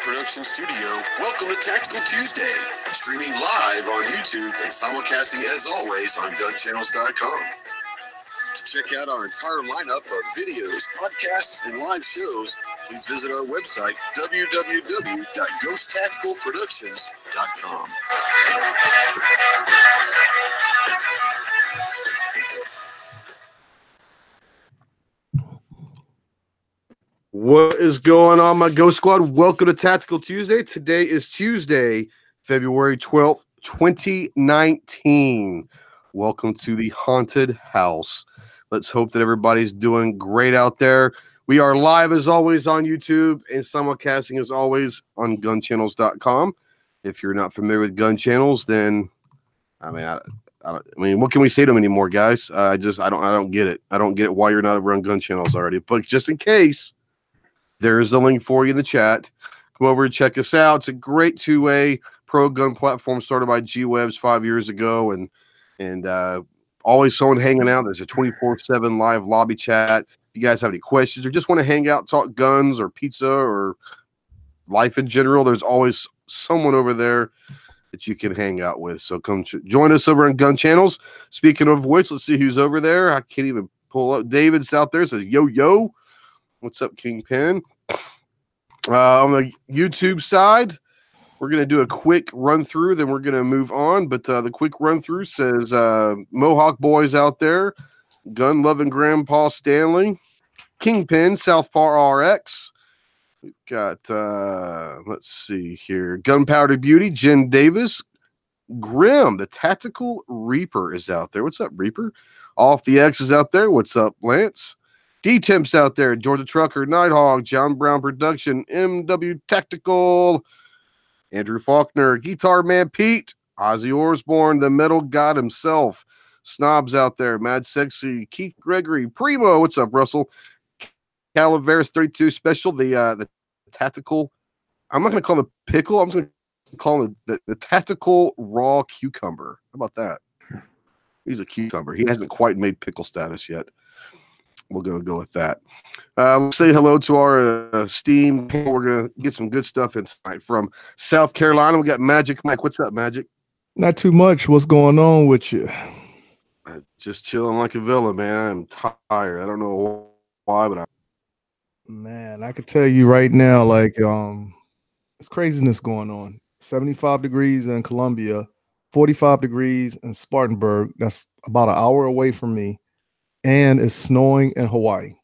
production studio, welcome to Tactical Tuesday, streaming live on YouTube and simulcasting as always on GunChannels.com. To check out our entire lineup of videos, podcasts, and live shows, please visit our website, www.ghosttacticalproductions.com. What is going on, my Ghost Squad? Welcome to Tactical Tuesday. Today is Tuesday, February 12th, 2019. Welcome to the haunted house. Let's hope that everybody's doing great out there. We are live as always on YouTube and simulcasting as always on GunChannels.com. If you're not familiar with GunChannels, then I mean, what can we say to them anymore, guys? I don't get it. I don't get why you're not over on GunChannels already. But just in case, there's a link for you in the chat. Come over and check us out. It's a great two-way pro gun platform started by G-Webs 5 years ago, and always someone hanging out. There's a 24/7 live lobby chat. If you guys have any questions or just want to hang out, talk guns or pizza or life in general, there's always someone over there that you can hang out with. So come join us over on GunChannels. Speaking of which, let's see who's over there. I can't even pull up. David's out there. Says, yo. What's up, Kingpin? On the YouTube side, we're going to do a quick run-through, then we're going to move on. But the quick run-through says Mohawk Boys out there, Gun-Loving Grandpa Stanley, Kingpin, Southpaw RX. We've got, let's see here, Gunpowder Beauty, Jen Davis, Grim, the Tactical Reaper is out there. What's up, Reaper? Off the X is out there. What's up, Lance? D-Temps out there, Georgia Trucker, Nighthawk, John Brown Production, MW Tactical, Andrew Faulkner, Guitar Man Pete, Ozzy Osbourne, the Metal God himself, Snobs out there, Mad Sexy, Keith Gregory, Primo, what's up, Russell? Calaveras 32 Special, the Tactical, I'm not going to call him a pickle, I'm just going to call him the Tactical Raw Cucumber. How about that? He's a cucumber. He hasn't quite made pickle status yet. We'll go with that. We'll say hello to our Steam. We're going to get some good stuff inside from South Carolina. We got Magic Mike. What's up, Magic? Not too much. What's going on with you? Just chilling like a villain, man. I'm tired. I don't know why, but Man, I could tell you right now, like, it's craziness going on. 75 degrees in Columbia, 45 degrees in Spartanburg. That's about an hour away from me. And it's snowing in Hawaii.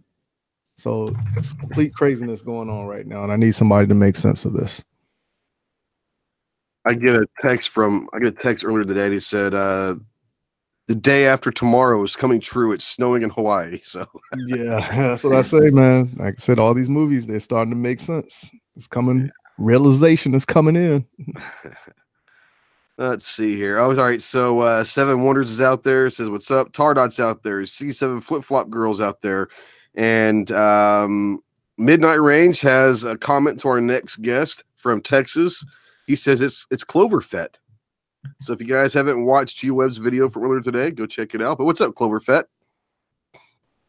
So it's complete craziness going on right now, and I need somebody to make sense of this. I get a text earlier today. He said the day after tomorrow is coming true. It's snowing in Hawaii. So yeah, that's what I say, man. Like I said, all these movies, they're starting to make sense. It's coming. Realization is coming in. Let's see here. Oh, all right. So Seven Wonders is out there. Says, what's up? Tardot's out there. C7 Flip Flop Girls out there. And Midnight Range has a comment to our next guest from Texas. He says it's Cloverfett. So if you guys haven't watched G-Web's video from earlier today, go check it out. But what's up, Cloverfett?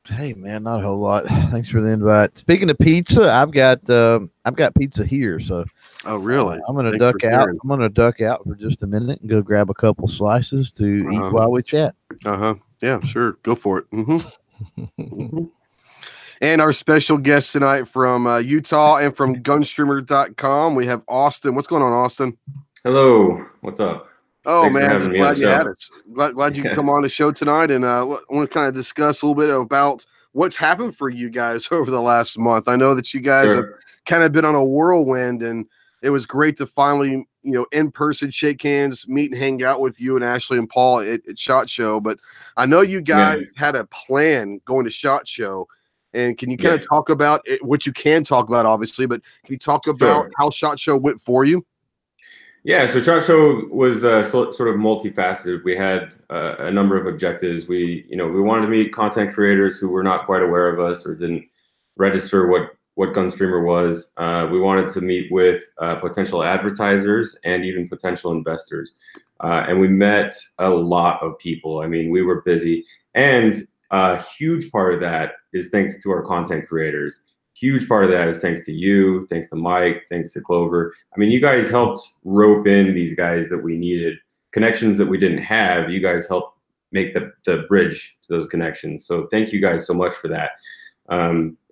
Hey man, not a whole lot. Thanks for the invite. Speaking of pizza, I've got pizza here, so oh really? I'm gonna duck out. I'm gonna duck out for just a minute and go grab a couple slices to eat while we chat. Yeah, sure. Go for it. Mm-hmm. And our special guest tonight from Utah and from GunStreamer.com, we have Austin. What's going on, Austin? Hello. What's up? Oh, man, I'm just glad you had us. Glad you could come on the show tonight, and I want to kind of discuss a little bit about what's happened for you guys over the last month. I know that you guys have kind of been on a whirlwind, and it was great to finally, in person shake hands, meet and hang out with you and Ashley and Paul at SHOT Show. But I know you guys had a plan going to SHOT Show, and can you kind of talk about it, what you can talk about, obviously, but can you talk about how SHOT Show went for you? Yeah, so SHOT Show was sort of multifaceted. We had a number of objectives. We wanted to meet content creators who were not quite aware of us or didn't register what GunStreamer was. We wanted to meet with potential advertisers and even potential investors. And we met a lot of people. I mean, we were busy. And a huge part of that is thanks to our content creators. huge part of that is thanks to you, thanks to Mike, thanks to Clover. I mean, you guys helped rope in these guys that we needed, connections that we didn't have. You guys helped make the bridge to those connections. So thank you guys so much for that.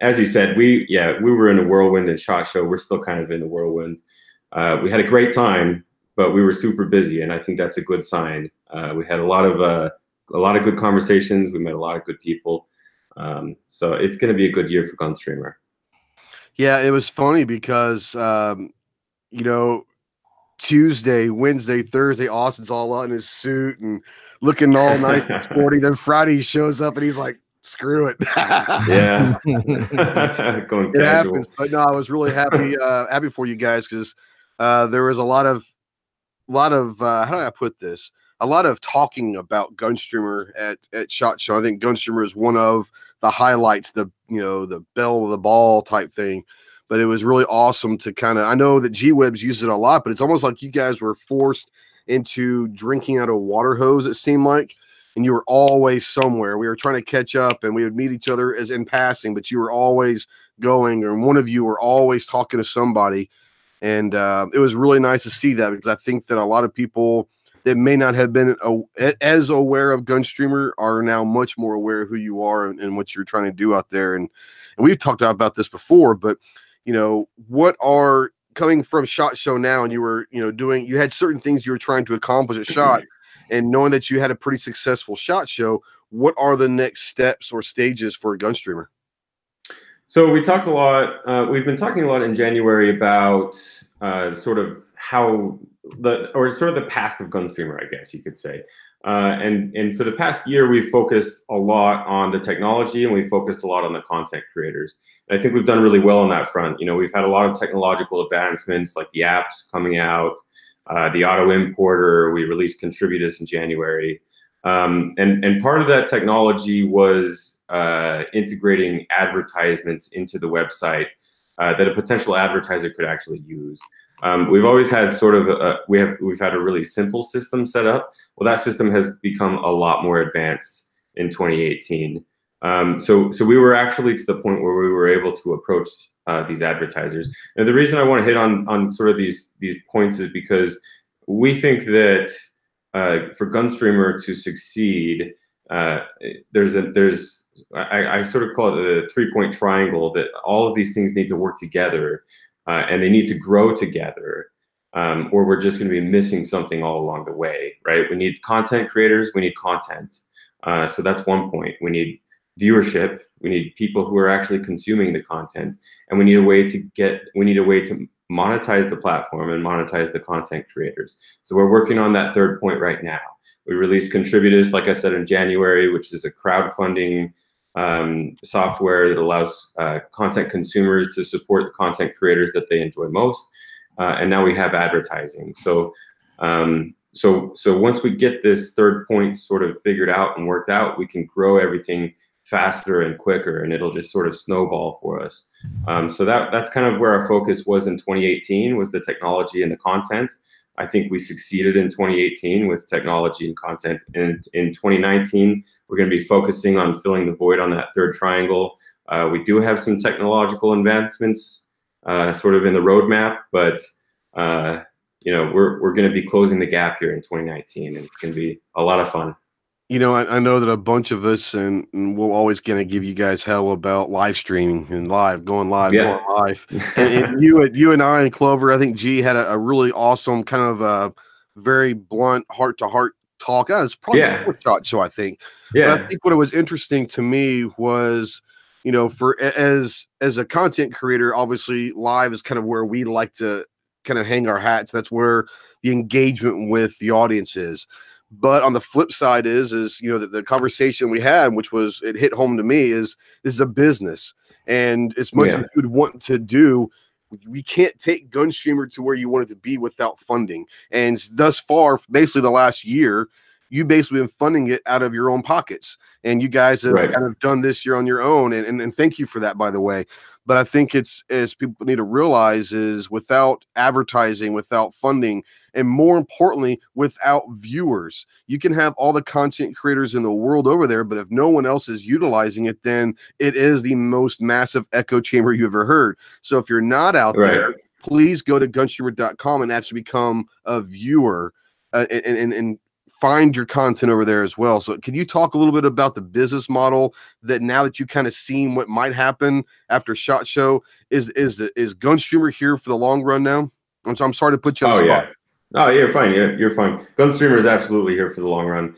As you said, we were in a whirlwind at SHOT Show. We're still kind of in the whirlwind. We had a great time, but we were super busy, and I think that's a good sign. We had a lot of good conversations. We met a lot of good people. So it's going to be a good year for GunStreamer. Yeah, it was funny because, you know, Tuesday, Wednesday, Thursday, Austin's all out in his suit and looking all nice and sporty. Then Friday he shows up and he's like, screw it. Yeah. Going it casual. happens. But no, I was really happy for you guys because there was a lot of how do I put this? A lot of talking about GunStreamer at SHOT Show. I think GunStreamer is one of the highlights, the belle of the ball type thing. But it was really awesome to kind of, I know that G-Webs use it a lot, but it's almost like you guys were forced into drinking out of a water hose, it seemed like, and you were always somewhere. We were trying to catch up and we would meet each other as in passing, but you were always going, or one of you were always talking to somebody. And it was really nice to see that because I think that a lot of people that may not have been as aware of GunStreamer are now much more aware of who you are and what you're trying to do out there. And we've talked about this before, but you know, what are coming from SHOT Show now, and you were, you had certain things you were trying to accomplish at SHOT, and knowing that you had a pretty successful SHOT Show, what are the next steps or stages for GunStreamer? So we talked a lot. We've been talking a lot in January about sort of the past of GunStreamer, I guess you could say. And for the past year, we've focused a lot on the technology and we focused a lot on the content creators. And I think we've done really well on that front. You know, we've had a lot of technological advancements like the apps coming out, the auto importer. We released Contributus in January. And part of that technology was integrating advertisements into the website that a potential advertiser could actually use. We've always had sort of we've had a really simple system set up. Well, that system has become a lot more advanced in 2018. So we were actually to the point where we were able to approach these advertisers. And the reason I want to hit on sort of these points is because we think that for GunStreamer to succeed, I sort of call it the 3-point triangle, that all of these things need to work together. And they need to grow together, or we're just going to be missing something all along the way, right? We need content creators, we need content. So that's one point. We need viewership, we need people who are actually consuming the content, and we need a way to monetize the platform and monetize the content creators. So we're working on that third point right now. We released Contributus, like I said, in January, which is a crowdfunding software that allows content consumers to support the content creators that they enjoy most. And now we have advertising. So once we get this third point sort of figured out and worked out, we can grow everything faster and quicker, and it'll just sort of snowball for us. So that's kind of where our focus was in 2018, was the technology and the content. I think we succeeded in 2018 with technology and content. And in 2019, we're going to be focusing on filling the void on that third triangle. We do have some technological advancements sort of in the roadmap, but we're going to be closing the gap here in 2019, and it's going to be a lot of fun. You know, I know that a bunch of us, and we'll always going to give you guys hell about live streaming and going live. And you and I and Clover, I think G had a really awesome kind of a very blunt heart-to-heart talk. It's probably a SHOT Show, I think. Yeah. But I think what was interesting to me was, for as a content creator, obviously live is kind of where we like to kind of hang our hats. That's where the engagement with the audience is. But on the flip side is the conversation we had, which was, it hit home to me, is this is a business. And as much as you'd want to do, we can't take GunStreamer to where you want it to be without funding. And thus far, basically the last year, you basically been funding it out of your own pockets. And you guys have kind of done this year on your own. And thank you for that, by the way. But I think it's, as people need to realize, is without advertising, without funding, and more importantly, without viewers. You can have all the content creators in the world over there, but if no one else is utilizing it, then it is the most massive echo chamber you ever heard. So if you're not out there, please go to GunStreamer.com and actually become a viewer and find your content over there as well. So can you talk a little bit about the business model that now that you kind of seen what might happen after SHOT Show, is GunStreamer here for the long run now? I'm sorry to put you on the spot. Yeah. No, you're fine. You're fine. GunStreamer is absolutely here for the long run.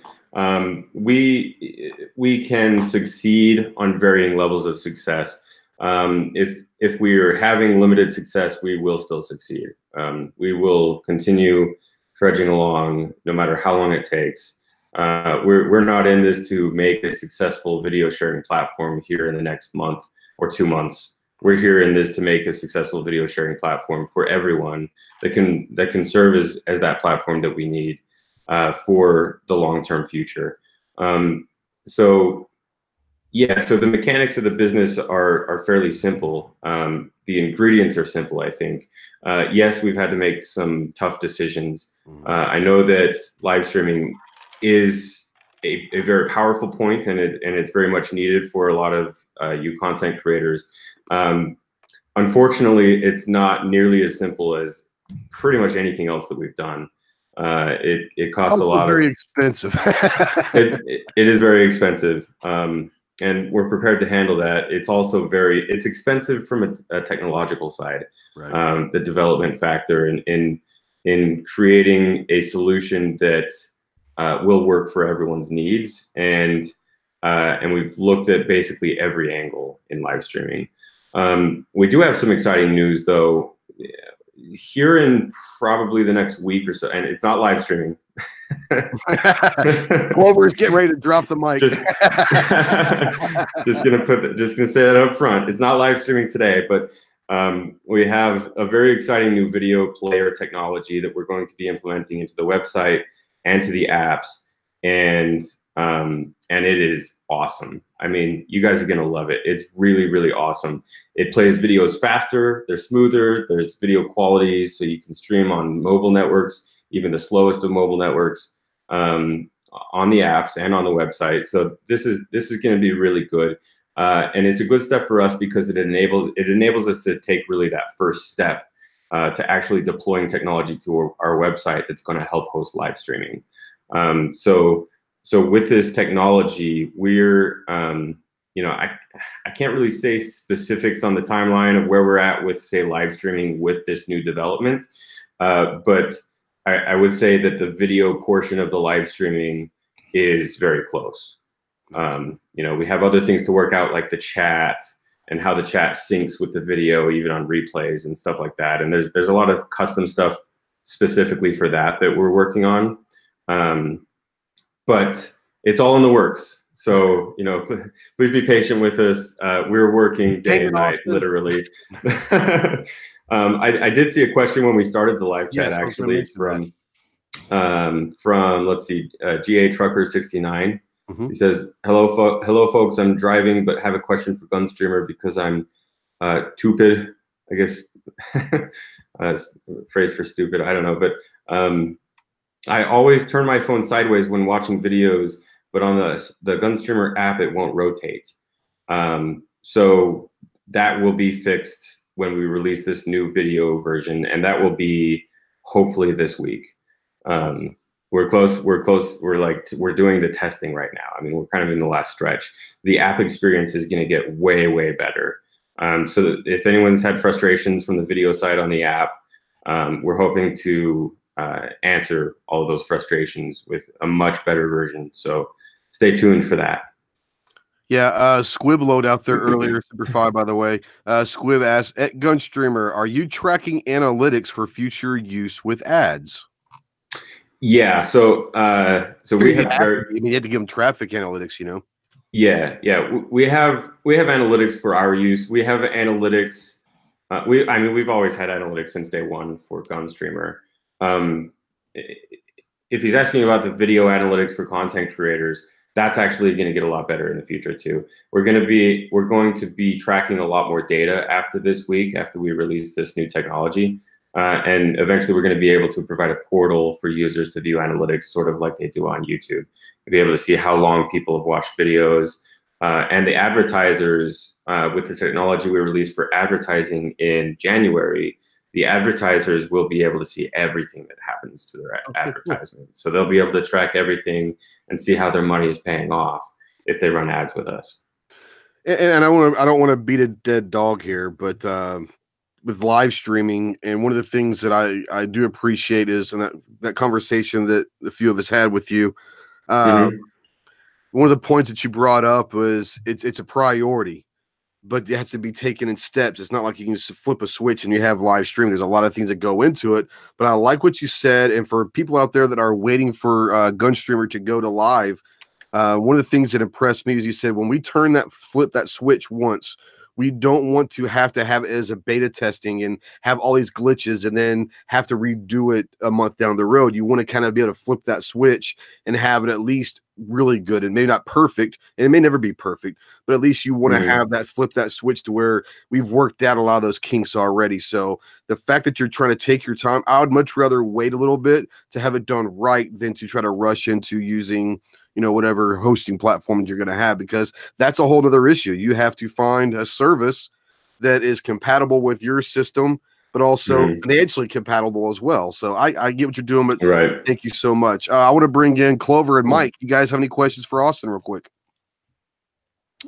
We can succeed on varying levels of success. If we're having limited success, we will still succeed. We will continue trudging along no matter how long it takes. We're not in this to make a successful video sharing platform here in the next month or 2 months. We're here in this to make a successful video sharing platform for everyone that can serve as that platform that we need for the long-term future. So the mechanics of the business are fairly simple. The ingredients are simple, I think. Yes, we've had to make some tough decisions. I know that live streaming is a very powerful point, and it's very much needed for a lot of you content creators. Unfortunately, it's not nearly as simple as pretty much anything else that we've done. It costs a lot. Very expensive. It is very expensive. And we're prepared to handle that. It's also it's expensive from a technological side. Right. The development factor in creating a solution that will work for everyone's needs, and we've looked at basically every angle in live streaming. We do have some exciting news though. Here in probably the next week or so, and it's not live streaming. Clover's getting ready to drop the mic. Just gonna say that up front. It's not live streaming today, but we have a very exciting new video player technology that we're going to be implementing into the website and to the apps, and it is awesome. I mean, you guys are gonna love it. It's really, really awesome. It plays videos faster, they're smoother, there's video qualities, so you can stream on mobile networks, even the slowest of mobile networks, on the apps and on the website. So this is going to be really good, and it's a good step for us because it enables us to take really that first step to actually deploying technology to our website that's going to help host live streaming. So with this technology, we're I can't really say specifics on the timeline of where we're at with, say, live streaming with this new development, but I would say that the video portion of the live streaming is very close. We have other things to work out, like the chat and how the chat syncs with the video, even on replays and stuff like that. And there's a lot of custom stuff specifically for that we're working on. But it's all in the works. So, please be patient with us. We're working day and night, literally. I did see a question when we started the live chat, actually, from let's see, GA Trucker 69. Mm-hmm. He says, hello folks, I'm driving, but have a question for GunStreamer because I'm stupid, I guess. Phrase for stupid, I don't know, but I always turn my phone sideways when watching videos, but on the GunStreamer app, it won't rotate. So that will be fixed when we release this new video version, and that will be hopefully this week. We're close. We're doing the testing right now. I mean, we're kind of in the last stretch. The app experience is going to get way, way better. So if anyone's had frustrations from the video side on the app, we're hoping to answer all of those frustrations with a much better version. So stay tuned for that. Yeah, Squib load out there earlier, Super 5, by the way. Squib asks, at GunStreamer, are you tracking analytics for future use with ads? Yeah, so we have you have to give them traffic analytics, Yeah, we have analytics for our use. We have analytics. We've always had analytics since day one for GunStreamer. If he's asking about the video analytics for content creators, that's actually going to get a lot better in the future too. We're going to be tracking a lot more data after this week, after we release this new technology. And eventually we're going to be able to provide a portal for users to view analytics, sort of like they do on YouTube. To be able to see how long people have watched videos. And the advertisers, with the technology we released for advertising in January, the advertisers will be able to see everything that happens to their advertisement. So they'll be able to track everything and see how their money is paying off if they run ads with us. And I don't want to beat a dead dog here, but with live streaming, and one of the things that I do appreciate is, and that conversation that a few of us had with you, one of the points that you brought up was it's a priority, but it has to be taken in steps. It's not like you can just flip a switch and you have live stream. There's a lot of things that go into it, but I like what you said. And for people out there that are waiting for GunStreamer to go to live, one of the things that impressed me is you said, when we flip that switch once, we don't want to have it as a beta testing and have all these glitches and then have to redo it a month down the road. You want to kind of be able to flip that switch and have it at least really good, and maybe not perfect, and it may never be perfect, but at least you want to have that flip that switch to where we've worked out a lot of those kinks already. So the fact that you're trying to take your time, I would much rather wait a little bit to have it done right than to try to rush into using, you know, whatever hosting platform you're going to have, because that's a whole other issue. You have to find a service that is compatible with your system, but also financially compatible as well. So I get what you're doing, but thank you so much. I want to bring in Clover and Mike. You guys have any questions for Austin real quick?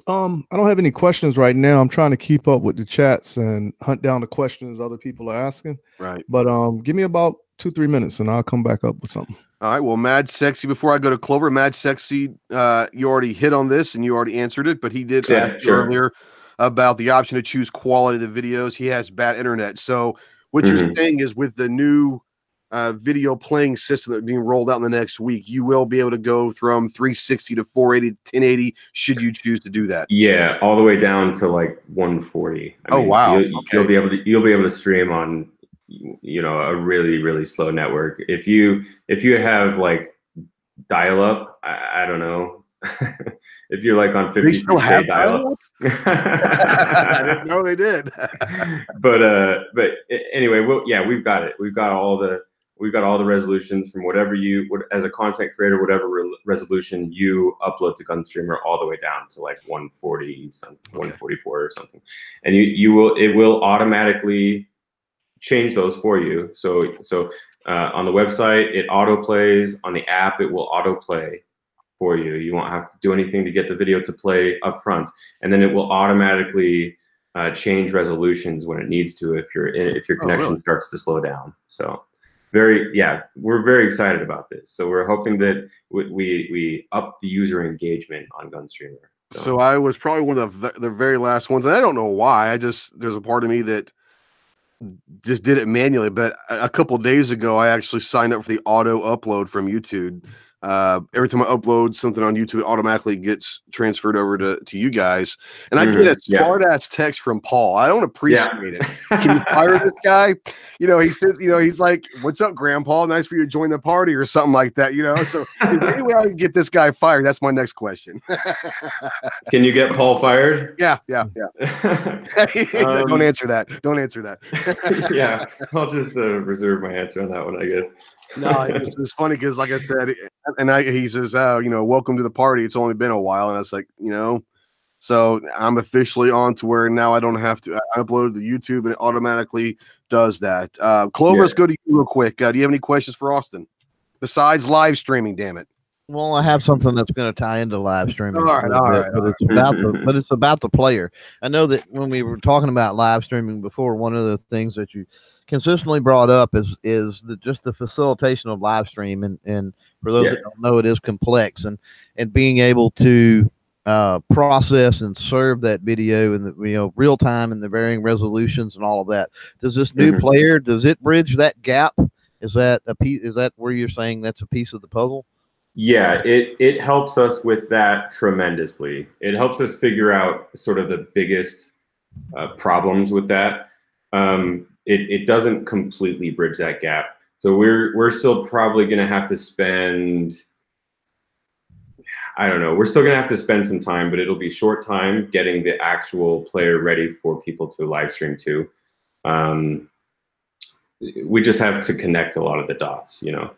I don't have any questions right now. I'm trying to keep up with the chats and hunt down the questions other people are asking. Right. But give me about 2-3 minutes and I'll come back up with something. All right. Well, Mad Sexy, before I go to Clover, Mad Sexy, you already hit on this and you already answered it, but he did ask earlier about the option to choose quality of the videos. He has bad internet. So what you're saying is, with the new video playing system that's being rolled out in the next week, you will be able to go from 360 to 480 to 1080 should you choose to do that. Yeah, all the way down to like 140. I mean, wow. You'll be able to stream on, you know, a really slow network. If you have like dial up, I don't know. If you're like on 50K dial-up. I didn't know they did. but anyway, we've got it. We've got all the resolutions from whatever as a content creator, whatever resolution you upload to GunStreamer, all the way down to like 140 something, 144 or something, and it will automatically change those for you. So on the website it auto plays, on the app it will auto play for you. You won't have to do anything to get the video to play up front, and then it will automatically change resolutions when it needs to if your connection starts to slow down. So we're very excited about this. So we're hoping that we up the user engagement on GunStreamer. So I was probably one of the very last ones, and I don't know why. There's a part of me that just did it manually, but a couple days ago I actually signed up for the auto upload from YouTube. Every time I upload something on YouTube, it automatically gets transferred over to you guys. And I get a smart-ass text from Paul. I don't appreciate it. Can you fire this guy? You know, he says, you know, he's like, "What's up, Grandpa? Nice for you to join the party," or something like that, you know? So is there any way I can get this guy fired? That's my next question. Can you get Paul fired? Yeah. Don't answer that. Don't answer that. Yeah, I'll just reserve my answer on that one, I guess. No, it was funny because, like I said, he says, you know, welcome to the party. It's only been a while. And I was like, you know, so I'm officially on to where now I don't have to. I upload to YouTube and it automatically does that. Clover, let's go to you real quick. Do you have any questions for Austin besides live streaming? Damn it. Well, I have something that's going to tie into live streaming. All right. But it's about the player. I know that when we were talking about live streaming before, one of the things that you consistently brought up is just the facilitation of live stream, and for those that don't know, it is complex, and being able to process and serve that video in the real time and the varying resolutions and all of that. Does this new player, does it bridge that gap? Is that a piece? Is that where you're saying that's a piece of the puzzle? Yeah, it helps us with that tremendously. It helps us figure out sort of the biggest problems with that. It doesn't completely bridge that gap. So we're still probably going to have to spend, I don't know, we're still going to have to spend some time, but it'll be short time getting the actual player ready for people to live stream to. we just have to connect a lot of the dots, you know.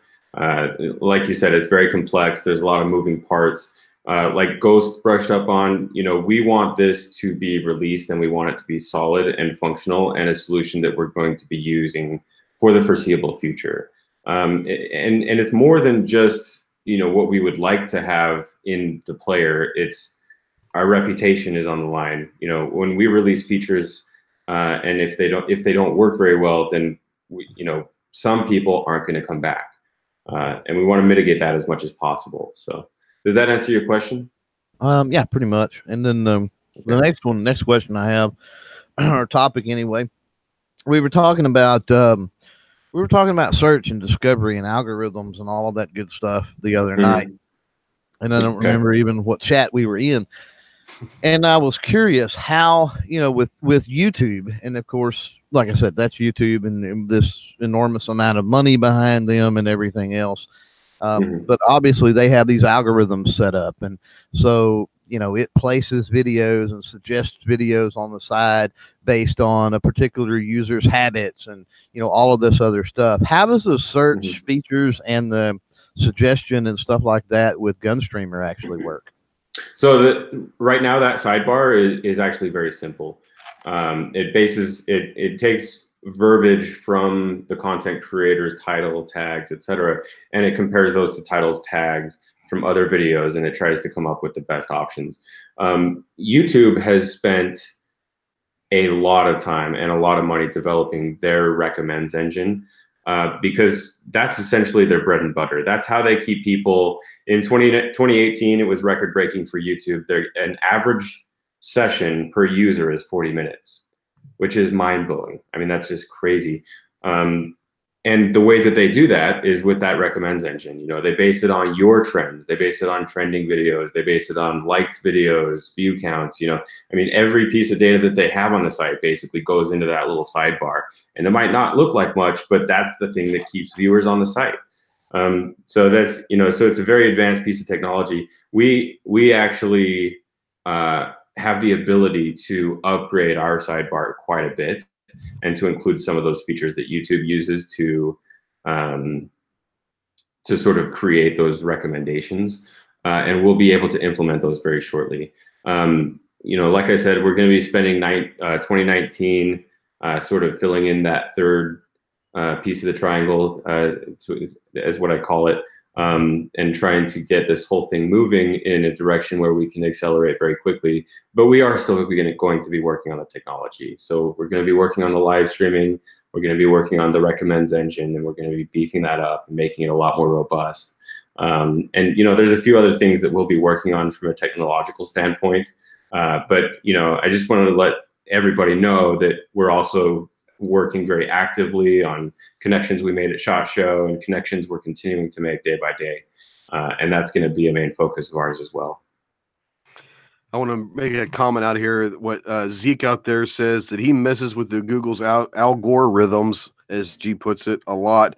Like you said, it's very complex. There's a lot of moving parts. Like Ghost brushed up on, you know, we want this to be released and we want it to be solid and functional and a solution that we're going to be using for the foreseeable future. And it's more than just, you know, what we would like to have in the player. It's our reputation is on the line. You know, when we release features, and if they don't work very well, then you know, some people aren't going to come back, and we want to mitigate that as much as possible. So, does that answer your question? Yeah, pretty much. And then the next question I have, our topic anyway, we were talking about search and discovery and algorithms and all of that good stuff the other night, and I don't remember even what chat we were in. And I was curious how, you know, with YouTube, and of course, like I said, that's YouTube and this enormous amount of money behind them and everything else. But obviously they have these algorithms set up. And so, you know, it places videos and suggests videos on the side based on a particular user's habits and, you know, all of this other stuff. How does the search features and the suggestion and stuff like that with GunStreamer actually work? So right now that sidebar is actually very simple. It takes verbiage from the content creator's title, tags, etc., and it compares those to titles, tags from other videos, and it tries to come up with the best options. YouTube has spent a lot of time and a lot of money developing their recommends engine, because that's essentially their bread and butter. That's how they keep people. In 2018, it was record breaking for YouTube. An average session per user is 40 minutes, which is mind blowing. I mean, that's just crazy. And the way that they do that is with that recommends engine. You know, they base it on your trends. They base it on trending videos. They base it on liked videos, view counts. You know, I mean, every piece of data that they have on the site basically goes into that little sidebar. And it might not look like much, but that's the thing that keeps viewers on the site. So that's, you know, so it's a very advanced piece of technology. We actually have the ability to upgrade our sidebar quite a bit, and to include some of those features that YouTube uses to sort of create those recommendations. And we'll be able to implement those very shortly. You know, like I said, we're going to be spending 2019 sort of filling in that third piece of the triangle, as what I call it, and trying to get this whole thing moving in a direction where we can accelerate very quickly. But we are still going to be working on the technology. So we're going to be working on the live streaming. We're going to be working on the recommends engine, and we're going to be beefing that up and making it a lot more robust. And, you know, there's a few other things that we'll be working on from a technological standpoint. But, you know, I just wanted to let everybody know that we're also working very actively on connections we made at SHOT Show and connections we're continuing to make day by day. And that's going to be a main focus of ours as well. I want to make a comment out here. What Zeke out there says that he messes with the Google's algorithms, as G puts it, a lot.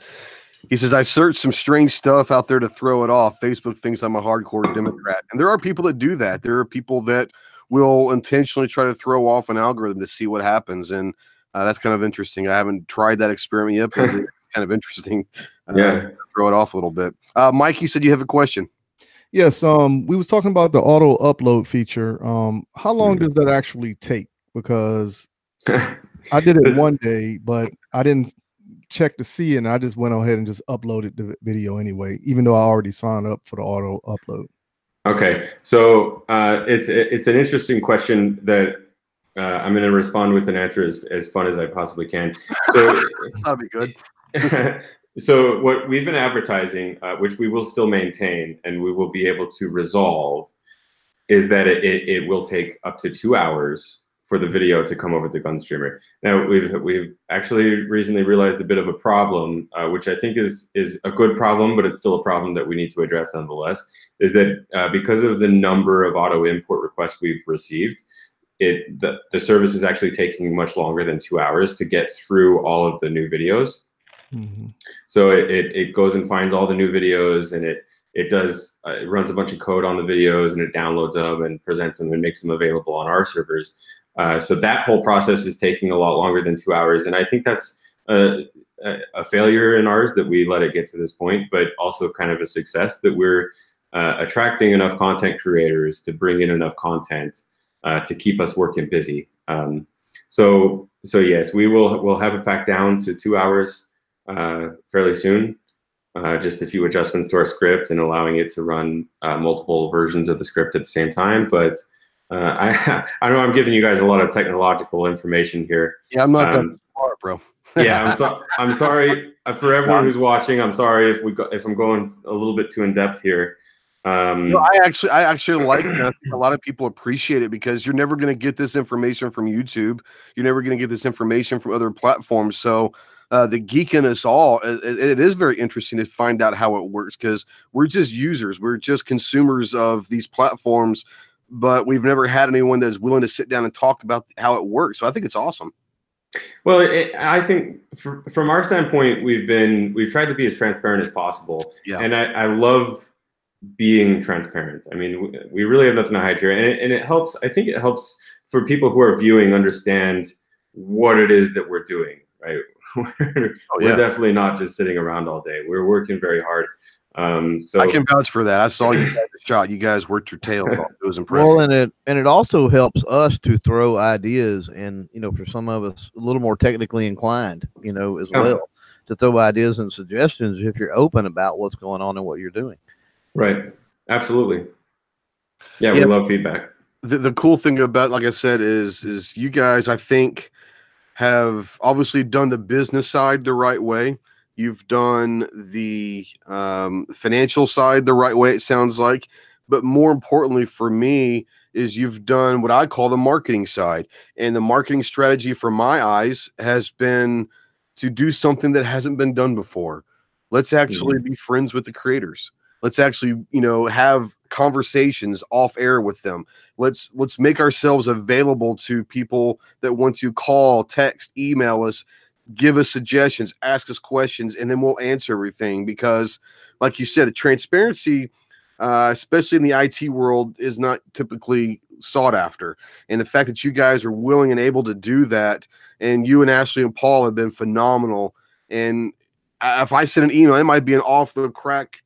He says, I searched some strange stuff out there to throw it off. Facebook thinks I'm a hardcore Democrat. And there are people that do that. There are people that will intentionally try to throw off an algorithm to see what happens. And that's kind of interesting. I haven't tried that experiment yet, but it's kind of interesting. Yeah. Throw it off a little bit. Mike, you said you have a question. Yes. We was talking about the auto upload feature. How long does that actually take? Because I did it one day, but I didn't check to see, and I just went ahead and just uploaded the video anyway, even though I already signed up for the auto upload. Okay. So it's an interesting question that I'm going to respond with an answer as fun as I possibly can. So that'll be good. So what we've been advertising, which we will still maintain and we will be able to resolve, is that it will take up to 2 hours for the video to come over to GunStreamer. Now we've actually recently realized a bit of a problem, which I think is a good problem, but it's still a problem that we need to address nonetheless. Is that because of the number of auto import requests we've received, the service is actually taking much longer than 2 hours to get through all of the new videos. Mm-hmm. So it goes and finds all the new videos, and it runs a bunch of code on the videos, and it downloads them and presents them and makes them available on our servers. So that whole process is taking a lot longer than 2 hours, and I think that's a failure in ours that we let it get to this point, but also kind of a success that we're attracting enough content creators to bring in enough content to keep us working busy. So yes, we'll have it back down to 2 hours fairly soon. Just a few adjustments to our script and allowing it to run multiple versions of the script at the same time. But I know I'm giving you guys a lot of technological information here. Yeah, I'm not that smart, bro. Yeah, I'm sorry for everyone who's watching. I'm sorry if I'm going a little bit too in depth here. No, I actually like it. I think a lot of people appreciate it because you're never going to get this information from YouTube. You're never going to get this information from other platforms. So the geek in us all, it is very interesting to find out how it works because we're just users. We're just consumers of these platforms, but we've never had anyone that's willing to sit down and talk about how it works. So I think it's awesome. Well, I think from our standpoint, we've tried to be as transparent as possible. Yeah. And I love being transparent. I mean, we really have nothing to hide here, and it helps. I think it helps for people who are viewing understand what it is that we're doing. Right? We're definitely not just sitting around all day. We're working very hard. So I can vouch for that. I saw you guys shot. You guys worked your tails off. It was impressive. Well, and it also helps us to throw ideas, and for some of us a little more technically inclined, as well, to throw ideas and suggestions if you're open about what's going on and what you're doing. Right. Absolutely. Yeah, we love feedback. The cool thing about, like I said, is you guys, I think, have obviously done the business side the right way. You've done the financial side the right way, it sounds like. But more importantly for me is you've done what I call the marketing side. And the marketing strategy from my eyes has been to do something that hasn't been done before. Let's actually be friends with the creators. Let's actually, have conversations off air with them. Let's make ourselves available to people that want to call, text, email us, give us suggestions, ask us questions, and then we'll answer everything. Because, like you said, the transparency, especially in the IT world, is not typically sought after. And the fact that you guys are willing and able to do that, and you and Ashley and Paul have been phenomenal. And if I send an email, it might be an off the crack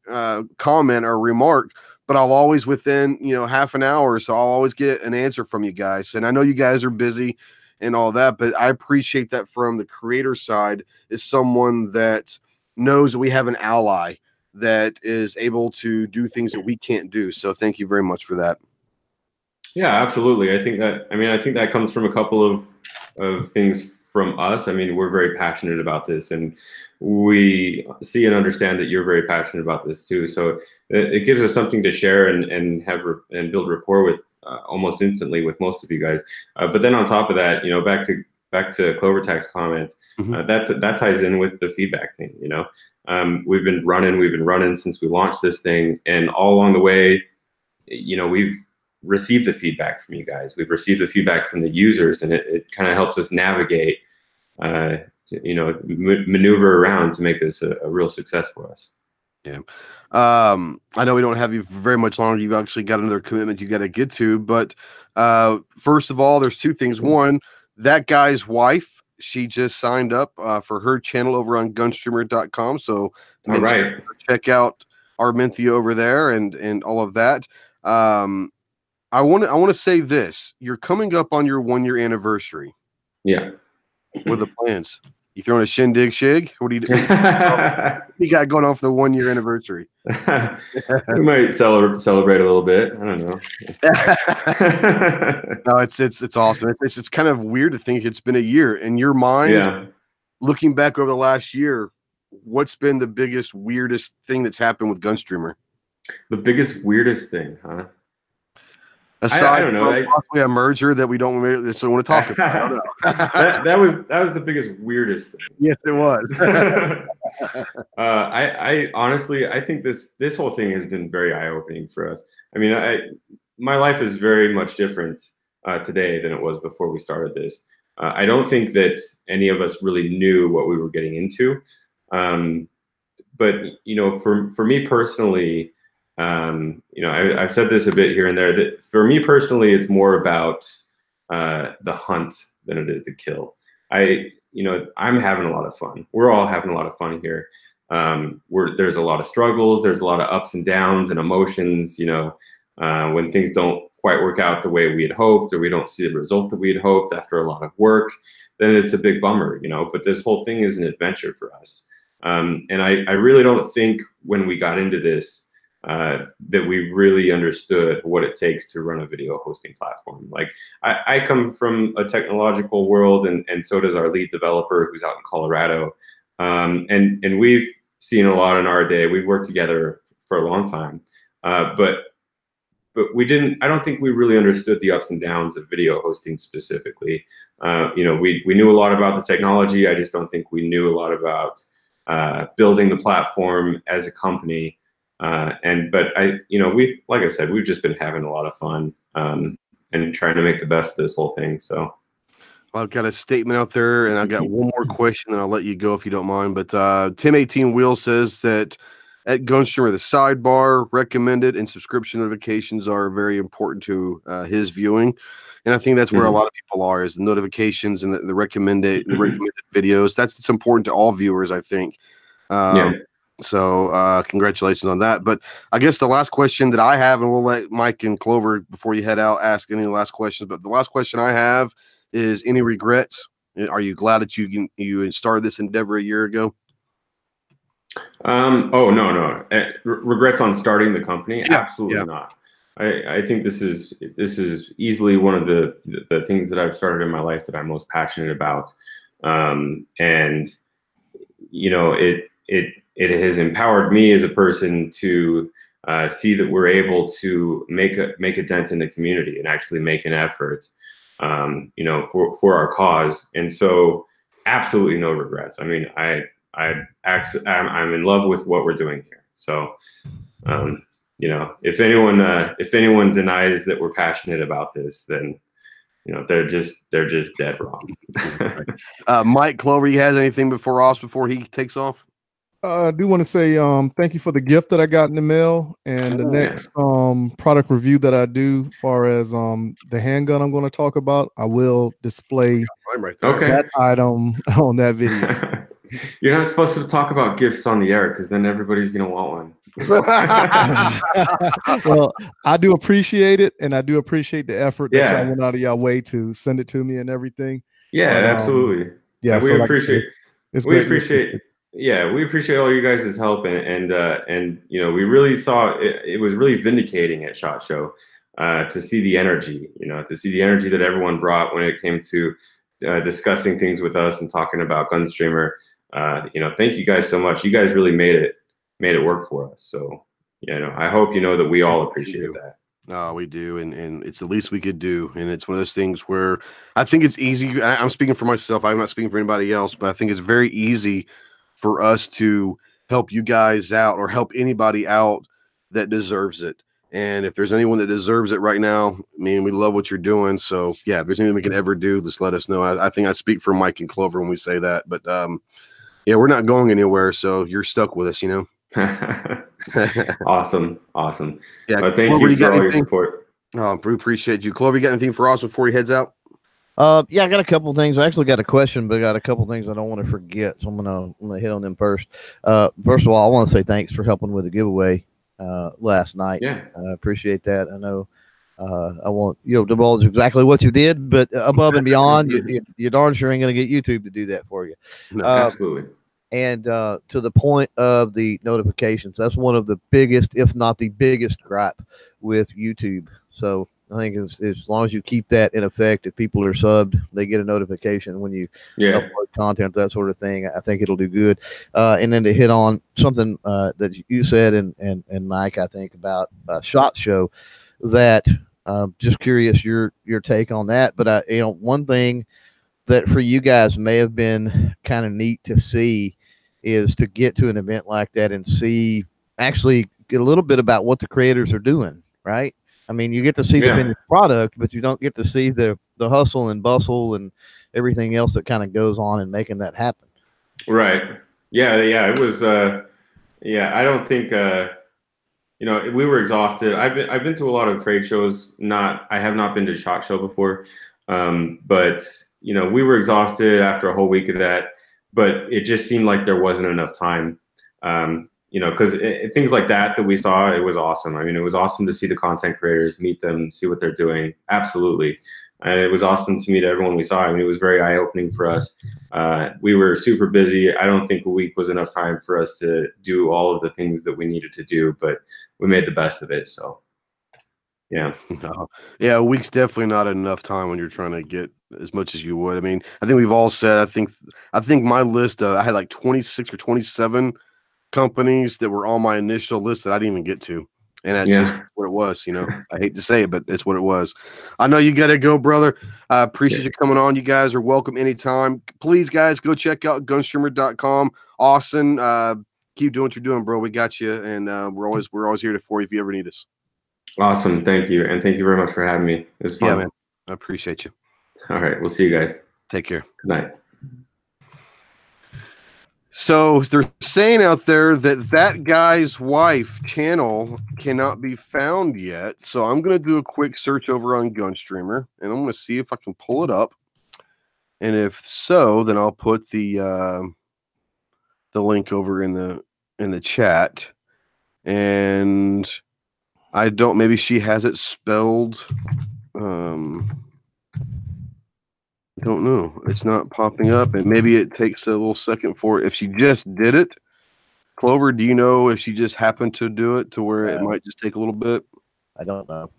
comment or remark, but I'll always within, half an hour or so, I'll always get an answer from you guys. And I know you guys are busy and all that, but I appreciate that from the creator side is someone that knows that we have an ally that is able to do things that we can't do. So thank you very much for that. Yeah, absolutely. I think that comes from a couple of things from us. I mean, we're very passionate about this, and we see and understand that you're very passionate about this too. So it gives us something to share and build rapport with almost instantly with most of you guys. But then on top of that, back to CloverTax's comment, that ties in with the feedback thing. We've been running since we launched this thing, and all along the way, we've received the feedback from you guys. We've received the feedback from the users, and it kind of helps us navigate, maneuver around to make this a real success for us. Yeah. I know we don't have you for very much longer. You've actually got another commitment you got to get to, but first of all, there's two things. One, that guy's wife, she just signed up for her channel over on GunStreamer.com. So all right, sure check out Arminthia over there and all of that. I want to say this. You're coming up on your 1-year anniversary. Yeah. What are the plans? You throwing a shindig shig? What do you do? You got going on for the 1-year anniversary? We might celebrate a little bit. I don't know. No, it's awesome. It's kind of weird to think it's been a year. In your mind, yeah, looking back over the last year, what's been the biggest, weirdest thing that's happened with GunStreamer? The biggest, weirdest thing, huh? Aside I don't know. from possibly a merger that we don't want to talk about. I don't know. that was the biggest, weirdest thing. Yes, it was. I honestly, I think this whole thing has been very eye-opening for us. I mean, my life is very much different today than it was before we started this. I don't think that any of us really knew what we were getting into. But for me personally, I've said this a bit here and there, that for me personally, it's more about the hunt than it is the kill. I'm having a lot of fun. We're all having a lot of fun here. There's a lot of struggles. There's a lot of ups and downs and emotions, when things don't quite work out the way we had hoped, or we don't see the result that we had hoped after a lot of work, then it's a big bummer, but this whole thing is an adventure for us. And I really don't think when we got into this, that we really understood what it takes to run a video hosting platform. Like I come from a technological world, and so does our lead developer who's out in Colorado. And we've seen a lot in our day. We've worked together for a long time, but I don't think we really understood the ups and downs of video hosting specifically. We knew a lot about the technology. I just don't think we knew a lot about building the platform as a company. We've, like I said, we've just been having a lot of fun, and trying to make the best of this whole thing. So. Well, I've got a statement out there, and I've got one more question, and I'll let you go if you don't mind. But Tim18 Wheel says that at GunStreamer, the sidebar, recommended, and subscription notifications are very important to his viewing. And I think that's where a lot of people are, is the notifications and the recommended videos. That's important to all viewers, I think. So congratulations on that. But I guess the last question that I have, and we'll let Mike and Clover, before you head out, ask any last questions. But the last question I have is, any regrets? Are you glad that you started this endeavor a year ago? Oh, no. Regrets on starting the company? Yeah, absolutely not. I think this is easily one of the things that I've started in my life that I'm most passionate about. It has empowered me as a person to see that we're able to make a dent in the community and actually make an effort, for our cause. And so, absolutely no regrets. I mean, I'm in love with what we're doing here. So, if anyone denies that we're passionate about this, then they're just dead wrong. Mike, Clover, you has anything before he takes off? I do want to say thank you for the gift that I got in the mail, and the next product review that I do, as far as the handgun I'm going to talk about, I will display that item on that video. You're not supposed to talk about gifts on the air, because then everybody's going to want one. Well, I do appreciate it, and I do appreciate the effort that y'all went out of your way to send it to me and everything. Yeah, absolutely. Yeah, we appreciate. We appreciate all you guys' help, and we really saw it was really vindicating at SHOT Show to see the energy, that everyone brought when it came to discussing things with us and talking about GunStreamer. Thank you guys so much. You guys really made it work for us. So, I hope that we all appreciate that. No, we do, and it's the least we could do. And it's one of those things where I think it's easy. I'm speaking for myself. I'm not speaking for anybody else, but I think it's very easy for us to help you guys out, or help anybody out that deserves it. And if there's anyone that deserves it right now, I mean, we love what you're doing. So yeah, if there's anything we can ever do, just let us know. I think I speak for Mike and Clover when we say that, but we're not going anywhere. So you're stuck with us, Awesome. Yeah. Thank you for all your support. Oh, we appreciate you. Clover, you got anything for us before he heads out? I got a couple things. I actually got a question, but I got a couple things I don't want to forget. So I'm gonna hit on them first. First of all, I want to say thanks for helping with the giveaway last night. Yeah, I appreciate that. I know I won't divulge exactly what you did, but above and beyond, you darn sure ain't gonna get YouTube to do that for you. No, absolutely. And to the point of the notifications, that's one of the biggest, if not the biggest, gripe with YouTube. So I think as long as you keep that in effect, if people are subbed, they get a notification when you upload content, that sort of thing. I think it'll do good. And then to hit on something that you said and Mike, I think, about SHOT Show, that just curious your take on that. But one thing that for you guys may have been kind of neat to see is to get to an event like that and actually get a little bit about what the creators are doing, right? I mean, you get to see the finished product, but you don't get to see the hustle and bustle and everything else that kind of goes on in making that happen. Right. Yeah. It was. I don't think. We were exhausted. I've been to a lot of trade shows. I have not been to SHOT Show before. But you know, we were exhausted after a whole week of that, but it just seemed like there wasn't enough time. You know, because things like that we saw, it was awesome. I mean, it was awesome to see the content creators, meet them, see what they're doing. Absolutely. And it was awesome to meet everyone we saw. I mean, it was very eye-opening for us. We were super busy. I don't think a week was enough time for us to do all of the things that we needed to do, but we made the best of it. So, yeah. No. Yeah, a week's definitely not enough time when you're trying to get as much as you would. I mean, I think we've all said, I think my list, I had like 26 or 27 companies that were on my initial list that I didn't even get to. And that's just what it was, you know. I hate to say it, but it's what it was. I know you got to go, brother. I appreciate you coming on. You guys are welcome anytime. Please, guys, go check out GunStreamer.com. Austin, keep doing what you're doing, bro. We got you, and we're always here for you if you ever need us. Awesome. Thank you. And thank you very much for having me. It was fun. Yeah, man. I appreciate you. All right. We'll see you guys. Take care. Good night. So they're saying out there that guy's wife channel cannot be found yet. So I'm going to do a quick search over on GunStreamer, and I'm going to see if I can pull it up. And if so, then I'll put the link over in the chat. And I don't. Maybe she has it spelled. I don't know. It's not popping up, and maybe it takes a little second for it. If she just did it, Clover, do you know if she just happened to do it to where it might just take a little bit? I don't know.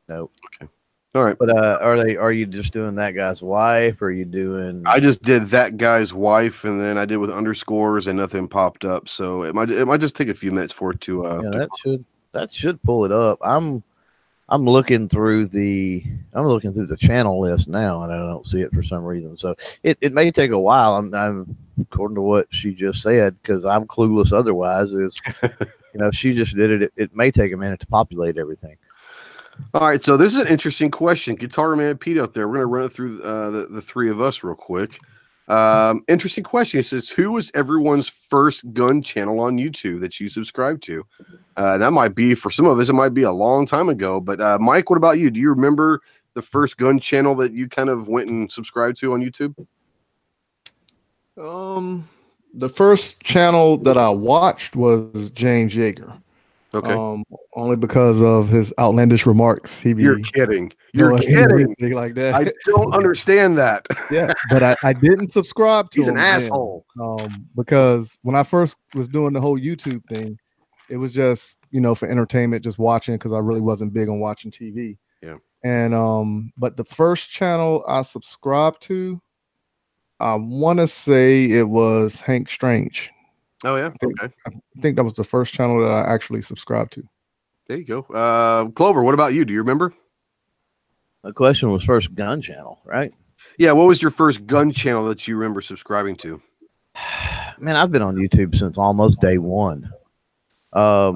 No. Okay. All right. But are you just doing that guy's wife, or are you doing? I just did that guy's wife, and then I did with underscores, and nothing popped up. So it might just take a few minutes for it to. Yeah, that should pull it up. I'm looking through the channel list now, and I don't see it for some reason. So it may take a while. I'm according to what she just said, because I'm clueless otherwise. Is if she just did it, it may take a minute to populate everything. All right, so this is an interesting question. Guitar Man Pete out there, we're gonna run it through the three of us real quick. Interesting question. It says, who was everyone's first gun channel on YouTube that you subscribed to? That might be, for some of us, it might be a long time ago. But Mike, what about you? Do you remember the first gun channel that you kind of went and subscribed to on YouTube? The first channel that I watched was James Yeager. Okay. Only because of his outlandish remarks. You're kidding. You're kidding. Like that. I don't understand that. Yeah, but I didn't subscribe to him. He's an asshole. Because when I first was doing the whole YouTube thing, it was just, for entertainment, just watching, because I really wasn't big on watching TV. Yeah. And but the first channel I subscribed to, I want to say it was Hank Strange. Oh yeah. I think that was the first channel that I actually subscribed to. There you go. Clover, what about you? Do you remember? The question was first gun channel, right? Yeah. What was your first gun channel that you remember subscribing to? Man, I've been on YouTube since almost day one. I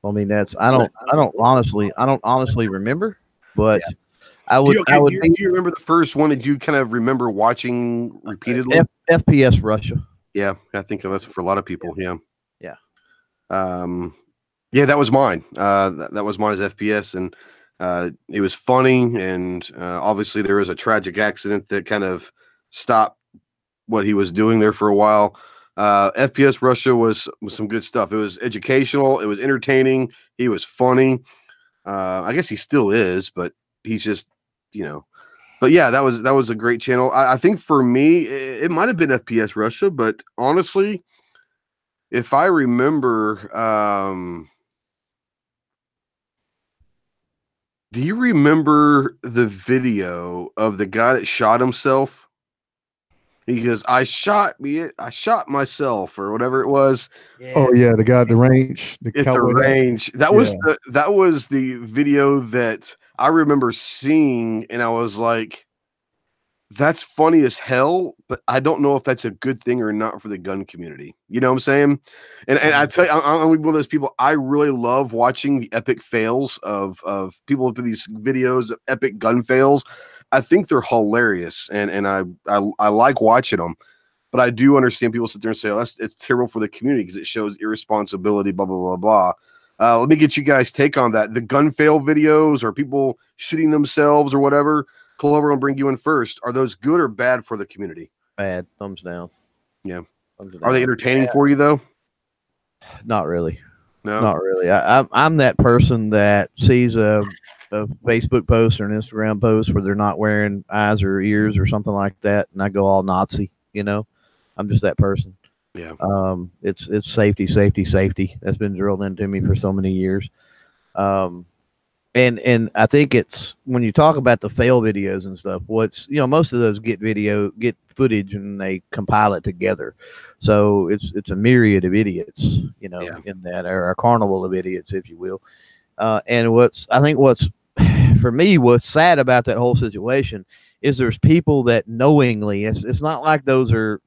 mean, I don't honestly remember, but yeah. Do you remember the first one that you kind of remember watching repeatedly? FPS Russia. Yeah, I think that's for a lot of people. Yeah. Yeah. Yeah, that was mine. That was mine as FPS, and it was funny. And obviously, there was a tragic accident that kind of stopped what he was doing there for a while. FPS Russia was some good stuff. It was educational. It was entertaining. He was funny. I guess he still is, but he's just, But yeah, that was a great channel. I think for me, it might have been FPS Russia, but honestly, if I remember, do you remember the video of the guy that shot himself? He goes, I shot myself, or whatever it was. Yeah. Oh yeah, the guy at the range. That was the video that I remember seeing, and I was like, that's funny as hell, but I don't know if that's a good thing or not for the gun community. You know what I'm saying? And I tell you, I'm one of those people. I really love watching the epic fails of people with these videos of epic gun fails. I think they're hilarious, and I like watching them. But I do understand people sit there and say, "Oh, it's terrible for the community because it shows irresponsibility." Blah blah blah blah. Let me get you guys' take on that. The gun fail videos, or people shooting themselves, or whatever. Clover, I'll bring you in first. Are those good or bad for the community? Bad. Thumbs down. Yeah. Thumbs Are they down. entertaining for you though? Not really. No. Not really. I'm that person that sees a Facebook post or an Instagram post where they're not wearing eyes or ears or something like that, and I go all Nazi. You know, I'm just that person. Yeah. It's safety, safety, safety. That's been drilled into me for so many years. And I think it's when you talk about the fail videos and stuff, most of those get footage and they compile it together. So it's a myriad of idiots, in that, or a carnival of idiots, if you will. And what's for me, what's sad about that whole situation is there's people that knowingly, it's not like those are,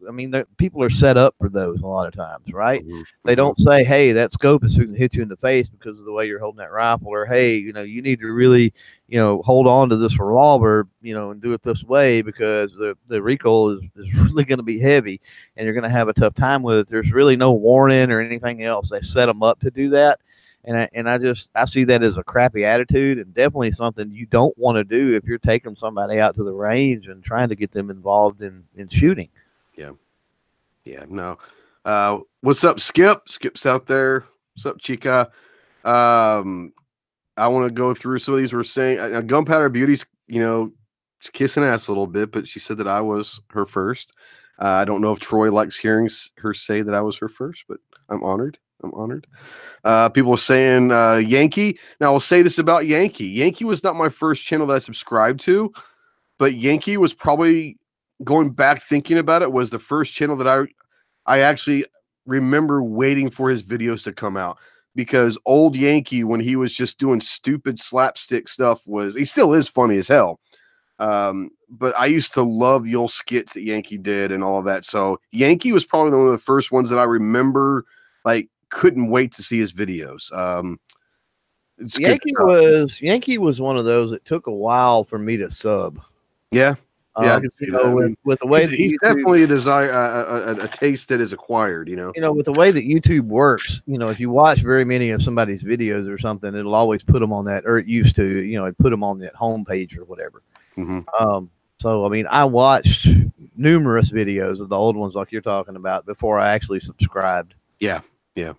people are set up for those a lot of times, right? Mm-hmm. They don't say, hey, that scope is going to hit you in the face because of the way you're holding that rifle, or, hey, you need to really, hold on to this revolver, and do it this way because the recoil is really going to be heavy and you're going to have a tough time with it. There's really no warning or anything else. They set them up to do that. And I see that as a crappy attitude, and definitely something you don't want to do if you're taking somebody out to the range and trying to get them involved in shooting. Yeah. Yeah. No. What's up, Skip? Skip's out there. What's up, Chica? I want to go through some of these. We're saying Gunpowder Beauty's, kissing ass a little bit, but she said that I was her first. I don't know if Troy likes hearing her say that I was her first, but I'm honored. People are saying Yankee. Now I'll say this about Yankee. Yankee was not my first channel that I subscribed to, but Yankee was probably, going back thinking about it, was the first channel that I actually remember waiting for his videos to come out, because old Yankee, when he was just doing stupid slapstick stuff, he still is funny as hell. But I used to love the old skits that Yankee did and all of that. So Yankee was probably one of the first ones that I remember, couldn't wait to see his videos. Yankee was one of those that took a while for me to sub. Yeah. Yeah, I can see that. With the way he's definitely a desire, a taste that is acquired. With the way that YouTube works, if you watch very many of somebody's videos or something, it'll always put them on that, or it used to, it put them on that homepage or whatever. Mm-hmm. So I watched numerous videos of the old ones like you're talking about before I actually subscribed. Yeah. Yeah.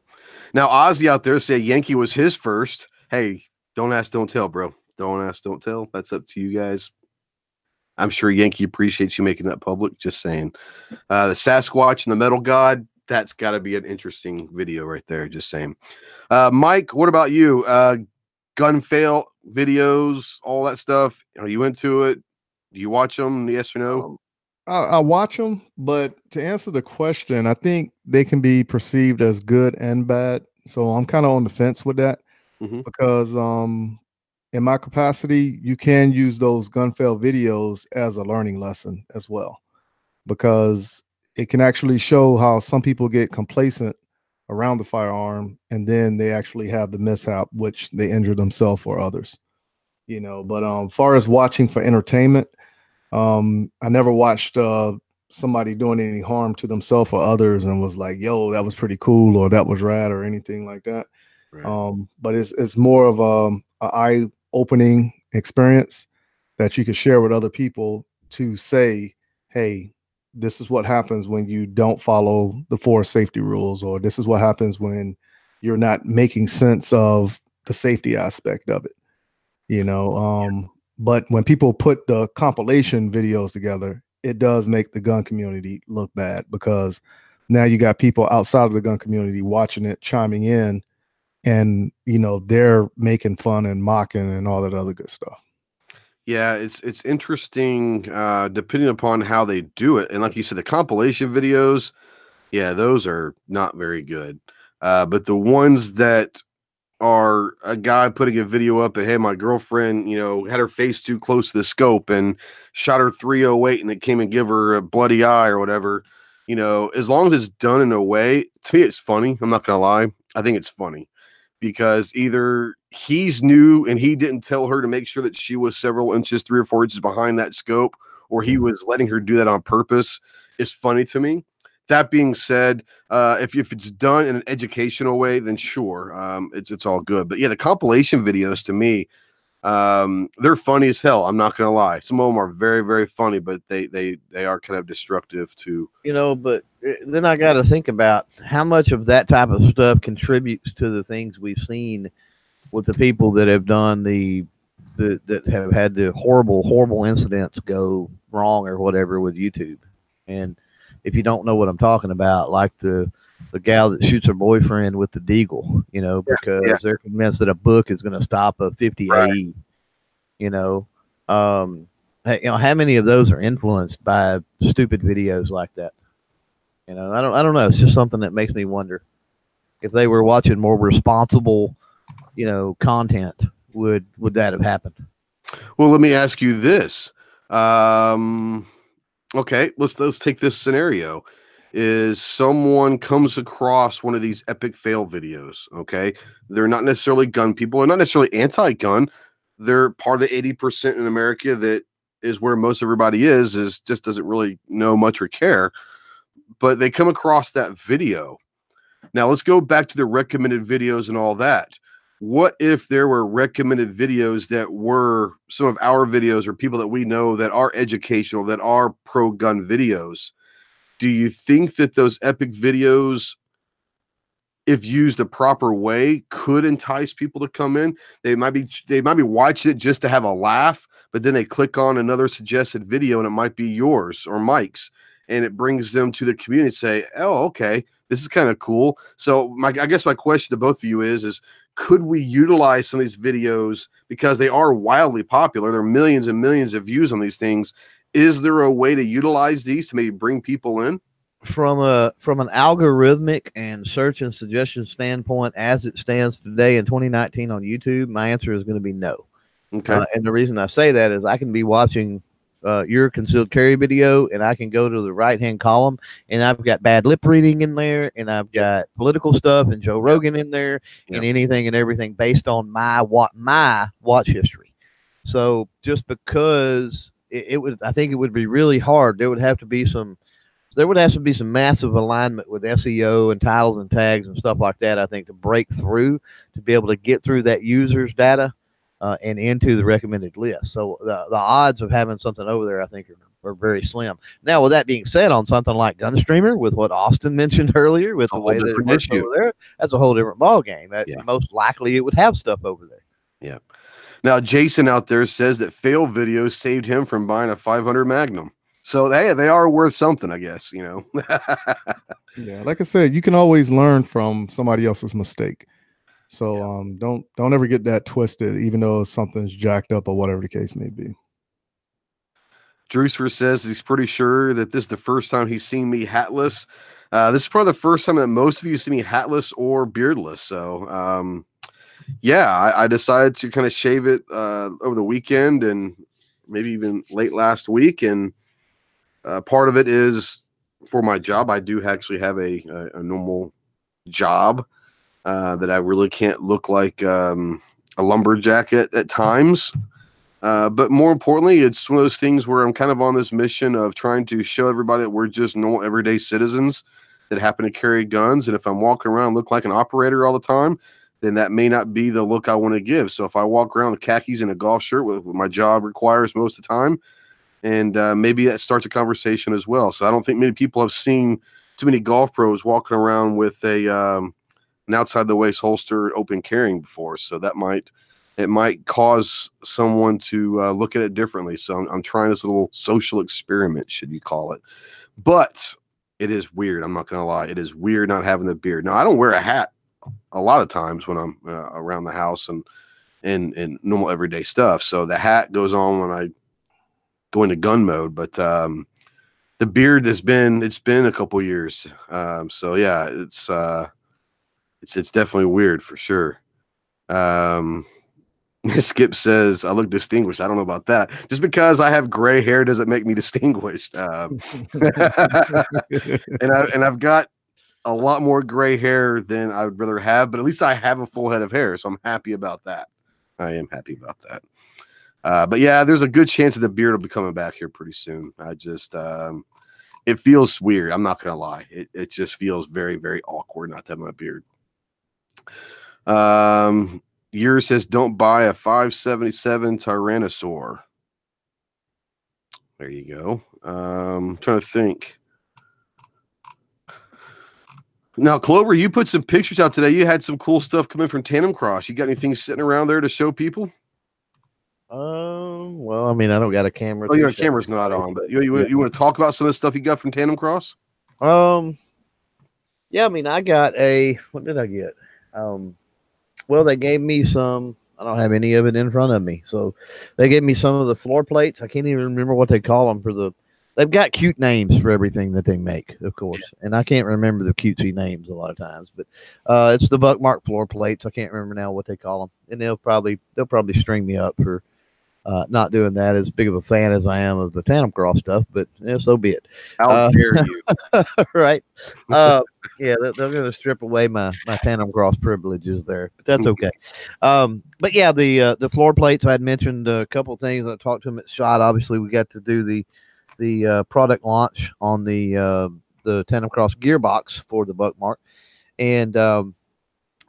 Now Ozzy out there said Yankee was his first. Hey, don't ask, don't tell, bro. Don't ask, don't tell. That's up to you guys. I'm sure Yankee appreciates you making that public. Just saying. The Sasquatch and the Metal God, that's got to be an interesting video right there. Just saying. Mike, what about you? Gun fail videos, all that stuff. Are you into it? Do you watch them? Yes or no? I watch them, but to answer the question, I think they can be perceived as good and bad. So I'm kind of on the fence with that, because in my capacity, you can use those gun fail videos as a learning lesson as well, because it can actually show how some people get complacent around the firearm and then they actually have the mishap, which they injure themselves or others. But far as watching for entertainment, I never watched somebody doing any harm to themselves or others and was like, yo, that was pretty cool, or that was rad, or anything like that. Right. But it's more of a eye-opening experience that you can share with other people to say, hey, this is what happens when you don't follow the 4 safety rules, or this is what happens when you're not making sense of the safety aspect of it. But when people put the compilation videos together, it does make the gun community look bad, because now you got people outside of the gun community watching it, chiming in, and they're making fun and mocking and all that other good stuff. Yeah, it's interesting depending upon how they do it. And like you said, the compilation videos, yeah, those are not very good. But the ones that are a guy putting a video up that, hey, my girlfriend, had her face too close to the scope and shot her 308 and it came and give her a bloody eye or whatever, as long as it's done in a way, to me, it's funny. I'm not going to lie. I think it's funny, because either he's new and he didn't tell her to make sure that she was several inches, 3 or 4 inches behind that scope, or he was letting her do that on purpose. It's funny to me. That being said, if it's done in an educational way, then sure, it's all good. But yeah, the compilation videos, to me, They're funny as hell. I'm not gonna lie. Some of them are very, very funny, but they are kind of destructive to. But then I got to think about how much of that type of stuff contributes to the things we've seen with the people that have done that have had the horrible incidents go wrong or whatever with YouTube. And if you don't know what I'm talking about, like the gal that shoots her boyfriend with the deagle, because they're convinced that a book is going to stop a 50 AE, how many of those are influenced by stupid videos like that? I don't know. It's just something that makes me wonder if they were watching more responsible, content, would that have happened? Well, let me ask you this. Okay, let's take this scenario. Is someone comes across one of these epic fail videos, okay? They're not necessarily gun people. They're not necessarily anti-gun. They're part of the 80% in America that is where most everybody is just doesn't really know much or care. But they come across that video. Now, let's go back to the recommended videos and all that. What if there were recommended videos that were some of our videos or people that we know that are educational, that are pro-gun videos? Do you think that those epic videos, if used the proper way, could entice people to come in? They might be watching it just to have a laugh, but then they click on another suggested video and it might be yours or Mike's, and it brings them to the community and say, oh, okay, this is kind of cool. So I guess my question to both of you is could we utilize some of these videos because they are wildly popular? There are millions and millions of views on these things. Is there a way to utilize these to maybe bring people in? From an algorithmic and search and suggestion standpoint, as it stands today in 2019 on YouTube, my answer is going to be no. Okay. And the reason I say that is I can be watching your concealed carry video, and I can go to the right-hand column, and I've got bad lip reading in there, and I've got political stuff and Joe Rogan in there, and anything and everything based on my watch history. So just because I think it would be really hard. There would have to be some massive alignment with SEO and titles and tags and stuff like that, I think, to break through, to be able to get through that user's data and into the recommended list. So the odds of having something over there, I think, are very slim. Now, with that being said, on something like GunStreamer, with what Austin mentioned earlier, with the way that it works over there, that's a whole different ballgame. Most likely it would have stuff over there. Yeah. Now, Jason out there says that fail videos saved him from buying a 500 Magnum. So they are worth something, I guess, Yeah, like I said, you can always learn from somebody else's mistake. So don't ever get that twisted, even though something's jacked up or whatever the case may be. Drewsford says he's pretty sure that this is the first time he's seen me hatless. This is probably the first time that most of you see me hatless or beardless. So I decided to kind of shave it over the weekend and maybe even late last week. And part of it is for my job. I do actually have a normal job that I really can't look like a lumberjack at times. But more importantly, it's one of those things where I'm kind of on this mission of trying to show everybody that we're just normal everyday citizens that happen to carry guns. And if I'm walking around and look like an operator all the time, then that may not be the look I want to give. So if I walk around with khakis and a golf shirt, what my job requires most of the time, and maybe that starts a conversation as well. So I don't think many people have seen too many golf pros walking around with an outside the waist holster open carrying before. So it might cause someone to look at it differently. So I'm trying this little social experiment, should you call it. But it is weird. I'm not going to lie. It is weird not having the beard. Now, I don't wear a hat a lot of times when I'm around the house and normal everyday stuff. So the hat goes on when I go into gun mode. But the beard it's been a couple years. So yeah, it's definitely weird for sure. Skip says I look distinguished. I don't know about that. Just because I have gray hair doesn't make me distinguished. And I've got a lot more gray hair than I would rather have, but at least I have a full head of hair, so I'm happy about that. I am happy about that. But yeah, there's a good chance that the beard will be coming back here pretty soon. I just it feels weird. I'm not gonna lie. It just feels very, very awkward not to have my beard. Yours says don't buy a 577 Tyrannosaur. There you go. Trying to think. Now, Clover, you put some pictures out today. You had some cool stuff coming from Tandem Cross. You got anything sitting around there to show people? Well, I mean, I don't got a camera. Oh, your camera's not on, but you want to talk about some of the stuff you got from Tandem Cross? Yeah, I mean, I got what did I get? Well, they gave me some. I don't have any of it in front of me, so they gave me some of the floor plates. I can't even remember what they call them for the. They've got cute names for everything that they make, of course, and I can't remember the cutesy names a lot of times. But it's the Buckmark floor plates. I can't remember now what they call them, and they'll probably string me up for not doing that. As big of a fan as I am of the Tandem Cross stuff, but yeah, so be it. How dare you? Right? Yeah, they're going to strip away my Tandem Cross privileges there, but that's okay. But yeah, the floor plates, I had mentioned a couple of things. I talked to them at SHOT. Obviously, we got to do the product launch on the Tandem Cross gearbox for the Buckmark, and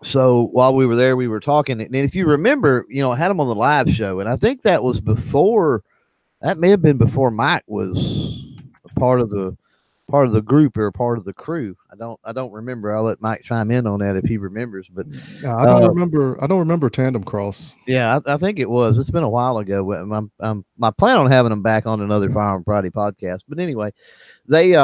so while we were there, we were talking, and if you remember, I had him on the live show, and I think that was before. That may have been before Mike was a part of the group or part of the crew. I don't remember. I'll let Mike chime in on that if he remembers. But yeah, I don't remember. I don't remember Tandem Cross. Yeah, I think it was. It's been a while ago. I plan on having them back on another Firearm Friday podcast. But anyway, they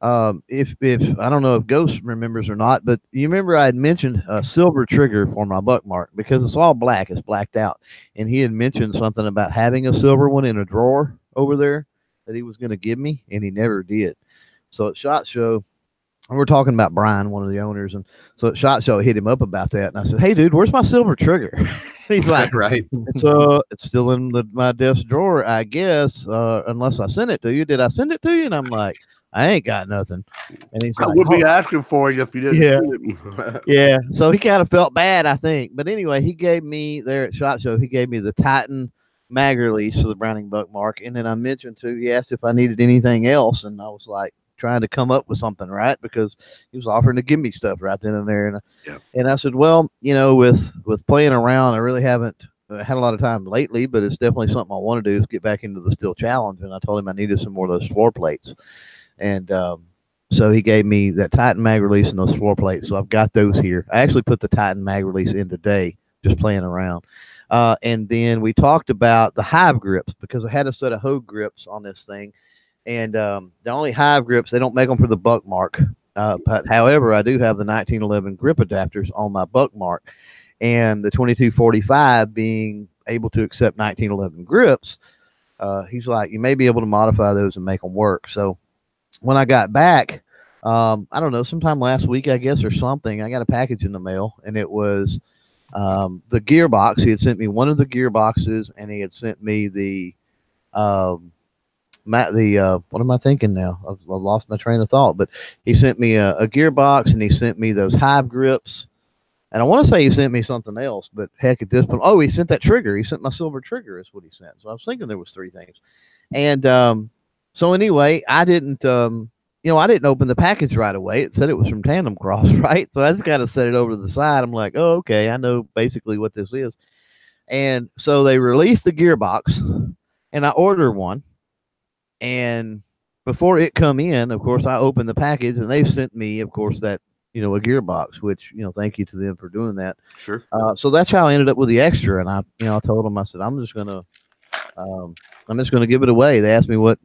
if I don't know if Ghost remembers or not, but you remember I had mentioned a silver trigger for my Buckmark because it's all black, it's blacked out, and he had mentioned something about having a silver one in a drawer over there that he was going to give me, and he never did. So at SHOT Show, and we're talking about Brian, one of the owners, and so at SHOT Show I hit him up about that, and I said, "Hey, dude, where's my silver trigger?" And he's like, "Right, it's still in my desk drawer, I guess, unless I sent it to you. Did I send it to you?" And I'm like, "I ain't got nothing." And he's I like, would be asking for you if you didn't. Yeah. Yeah. So he kind of felt bad, I think. But anyway, he gave me there at SHOT Show, he gave me the Titan mag release for the Browning Buckmark. And then I mentioned he asked if I needed anything else. And I was like trying to come up with something, right? Because he was offering to give me stuff right then and there. And I said, well, with playing around, I really haven't had a lot of time lately, but it's definitely something I want to do is get back into the Steel Challenge. And I told him I needed some more of those floor plates. And so he gave me that Titan mag release and those floor plates. So I've got those here. I actually put the Titan mag release in today, just playing around. And then we talked about the Hive grips because I had a set of Hogue grips on this thing. And the only Hive grips, they don't make them for the Buckmark. But however, I do have the 1911 grip adapters on my Buckmark. And the 2245 being able to accept 1911 grips, he's like, you may be able to modify those and make them work. So when I got back, I don't know, sometime last week, I guess, or something, I got a package in the mail, and it was the gearbox. He had sent me one of the gearboxes, and he had sent me the what am I thinking now? I've lost my train of thought, but he sent me a gearbox, and he sent me those Hive grips. And I want to say he sent me something else, but heck, at this point, he sent that trigger. He sent my silver trigger is what he sent. So I was thinking there was three things. And so anyway, I didn't open the package right away. It said it was from Tandem Cross, right? So I just kind of set it over to the side. I'm like, oh, okay, I know basically what this is. And so they released the gearbox, and I ordered one. And before it come in, of course, I opened the package, and they sent me, of course, that a gearbox, which thank you to them for doing that. Sure. So that's how I ended up with the extra, and I told them, I said, I'm just gonna give it away. They asked me what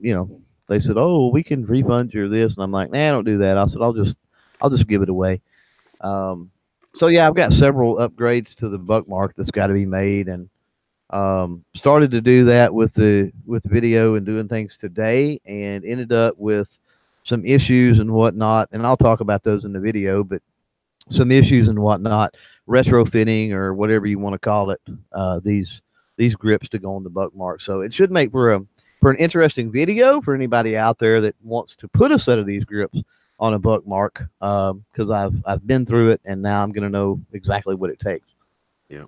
they said, oh, we can refund you this, and I'm like, nah, don't do that. I said, I'll just give it away. So yeah, I've got several upgrades to the Buckmark that's got to be made, and started to do that with video and doing things today, and ended up with some issues and whatnot, and I'll talk about those in the video, but some issues and whatnot, retrofitting or whatever you want to call it, these grips to go on the Buckmark. So it should make for an interesting video for anybody out there that wants to put a set of these grips on a Buckmark, because I've been through it, and now I'm going to know exactly what it takes. Yeah.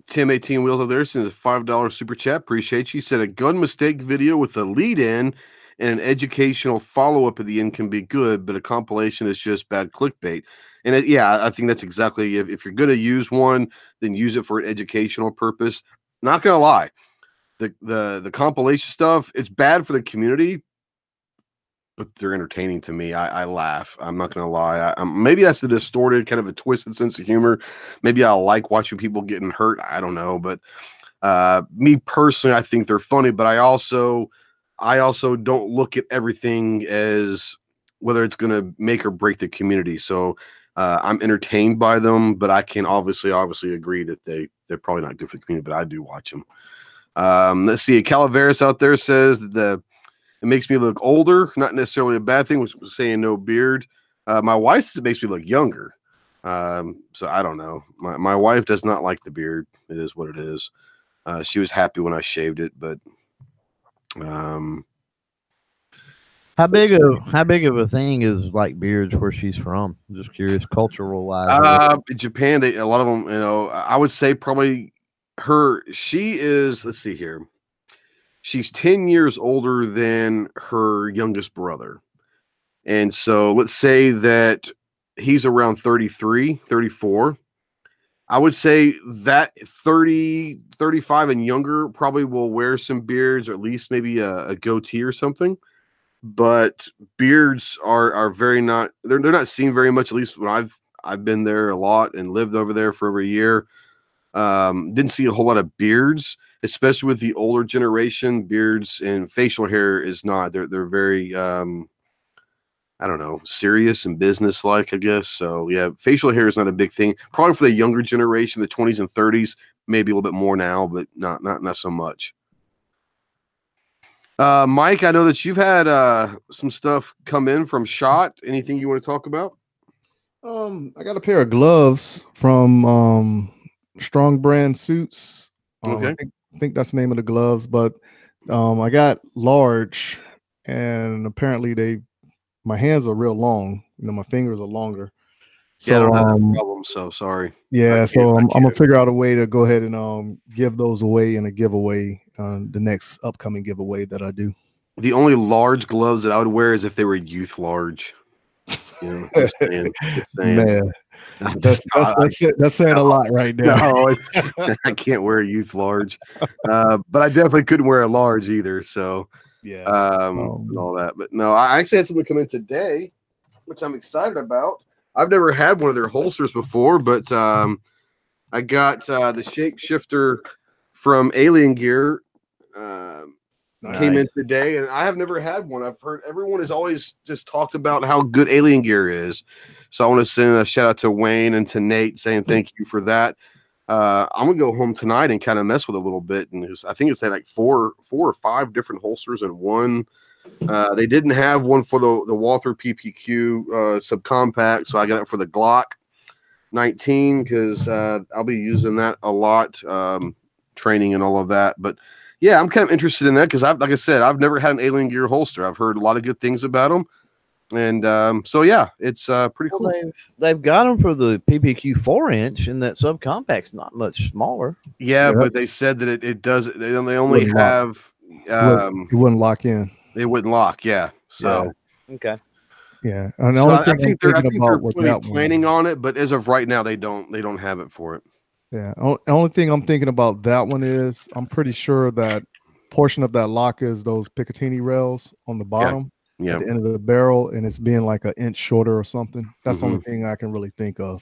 Tim 18 Wheels over there sends a $5 super chat. Appreciate you. He said a gun mistake video with a lead in and an educational follow-up at the end can be good, but a compilation is just bad clickbait. And I think that's exactly, if you're going to use one, then use it for an educational purpose. Not going to lie, the compilation stuff, it's bad for the community, but they're entertaining to me. I laugh. I'm not going to lie. Maybe that's the distorted, kind of a twisted sense of humor. Maybe I like watching people getting hurt. I don't know. But me personally, I think they're funny, but I also don't look at everything as whether it's going to make or break the community. So I'm entertained by them, but I can obviously agree that they're probably not good for the community, but I do watch them. Let's see. Calaveras out there says that it makes me look older, not necessarily a bad thing, which was saying no beard. My wife says it makes me look younger. So I don't know. My wife does not like the beard. It is what it is. She was happy when I shaved it, but how big of a thing is like beards where she's from? I'm just curious, cultural wise. In Japan, a lot of them, I would say probably she is, let's see here. She's 10 years older than her youngest brother. And so let's say that he's around 33, 34. I would say that 30, 35 and younger probably will wear some beards, or at least maybe a goatee or something. But beards are very not, they're not seen very much, at least when I've been there a lot and lived over there for over a year. Didn't see a whole lot of beards, especially with the older generation. Beards and facial hair is not. They're very I don't know, serious and business-like, I guess. So yeah, facial hair is not a big thing. Probably for the younger generation, the 20s and 30s, maybe a little bit more now, but not so much. Mike, I know that you've had some stuff come in from SHOT. Anything you want to talk about? I got a pair of gloves from Strong Brand Suits. Okay. I think that's the name of the gloves, but I got large, and apparently my hands are real long. My fingers are longer. So yeah, I don't have that problem, so sorry. Yeah, so I'm gonna figure out a way to go ahead and give those away in a giveaway, the next upcoming giveaway that I do. The only large gloves that I would wear is if they were youth large. Just saying. Man, that's saying a lot right now. No, I can't wear a youth large, but I definitely couldn't wear a large either. So yeah, and all that. But no, I actually had something come in today, which I'm excited about. I've never had one of their holsters before, but I got the shapeshifter from Alien Gear. Came in today, and I have never had one. I've heard everyone has always just talked about how good Alien Gear is. So I want to send a shout out to Wayne and to Nate saying thank you for that. I'm gonna go home tonight and kind of mess with it a little bit, and I think it's like four or five different holsters in one. They didn't have one for the Walther PPQ subcompact, so I got it for the Glock 19 because I'll be using that a lot, training and all of that. But yeah, I'm kind of interested in that because like I said, I've never had an Alien Gear holster. I've heard a lot of good things about them. And so yeah, it's pretty cool. They've got them for the PPQ 4-inch, and that subcompact's not much smaller. Yeah, but they said that it does. They only have. It wouldn't lock in. It wouldn't lock. Yeah. So okay. Yeah, and so I think they're planning on it, but as of right now, they don't have it for it. Yeah. The only thing I'm thinking about that one is I'm pretty sure that portion of that lock is those Picatinny rails on the bottom. Yeah. At the end of the barrel, and it's being like an inch shorter or something. That's the only thing I can really think of.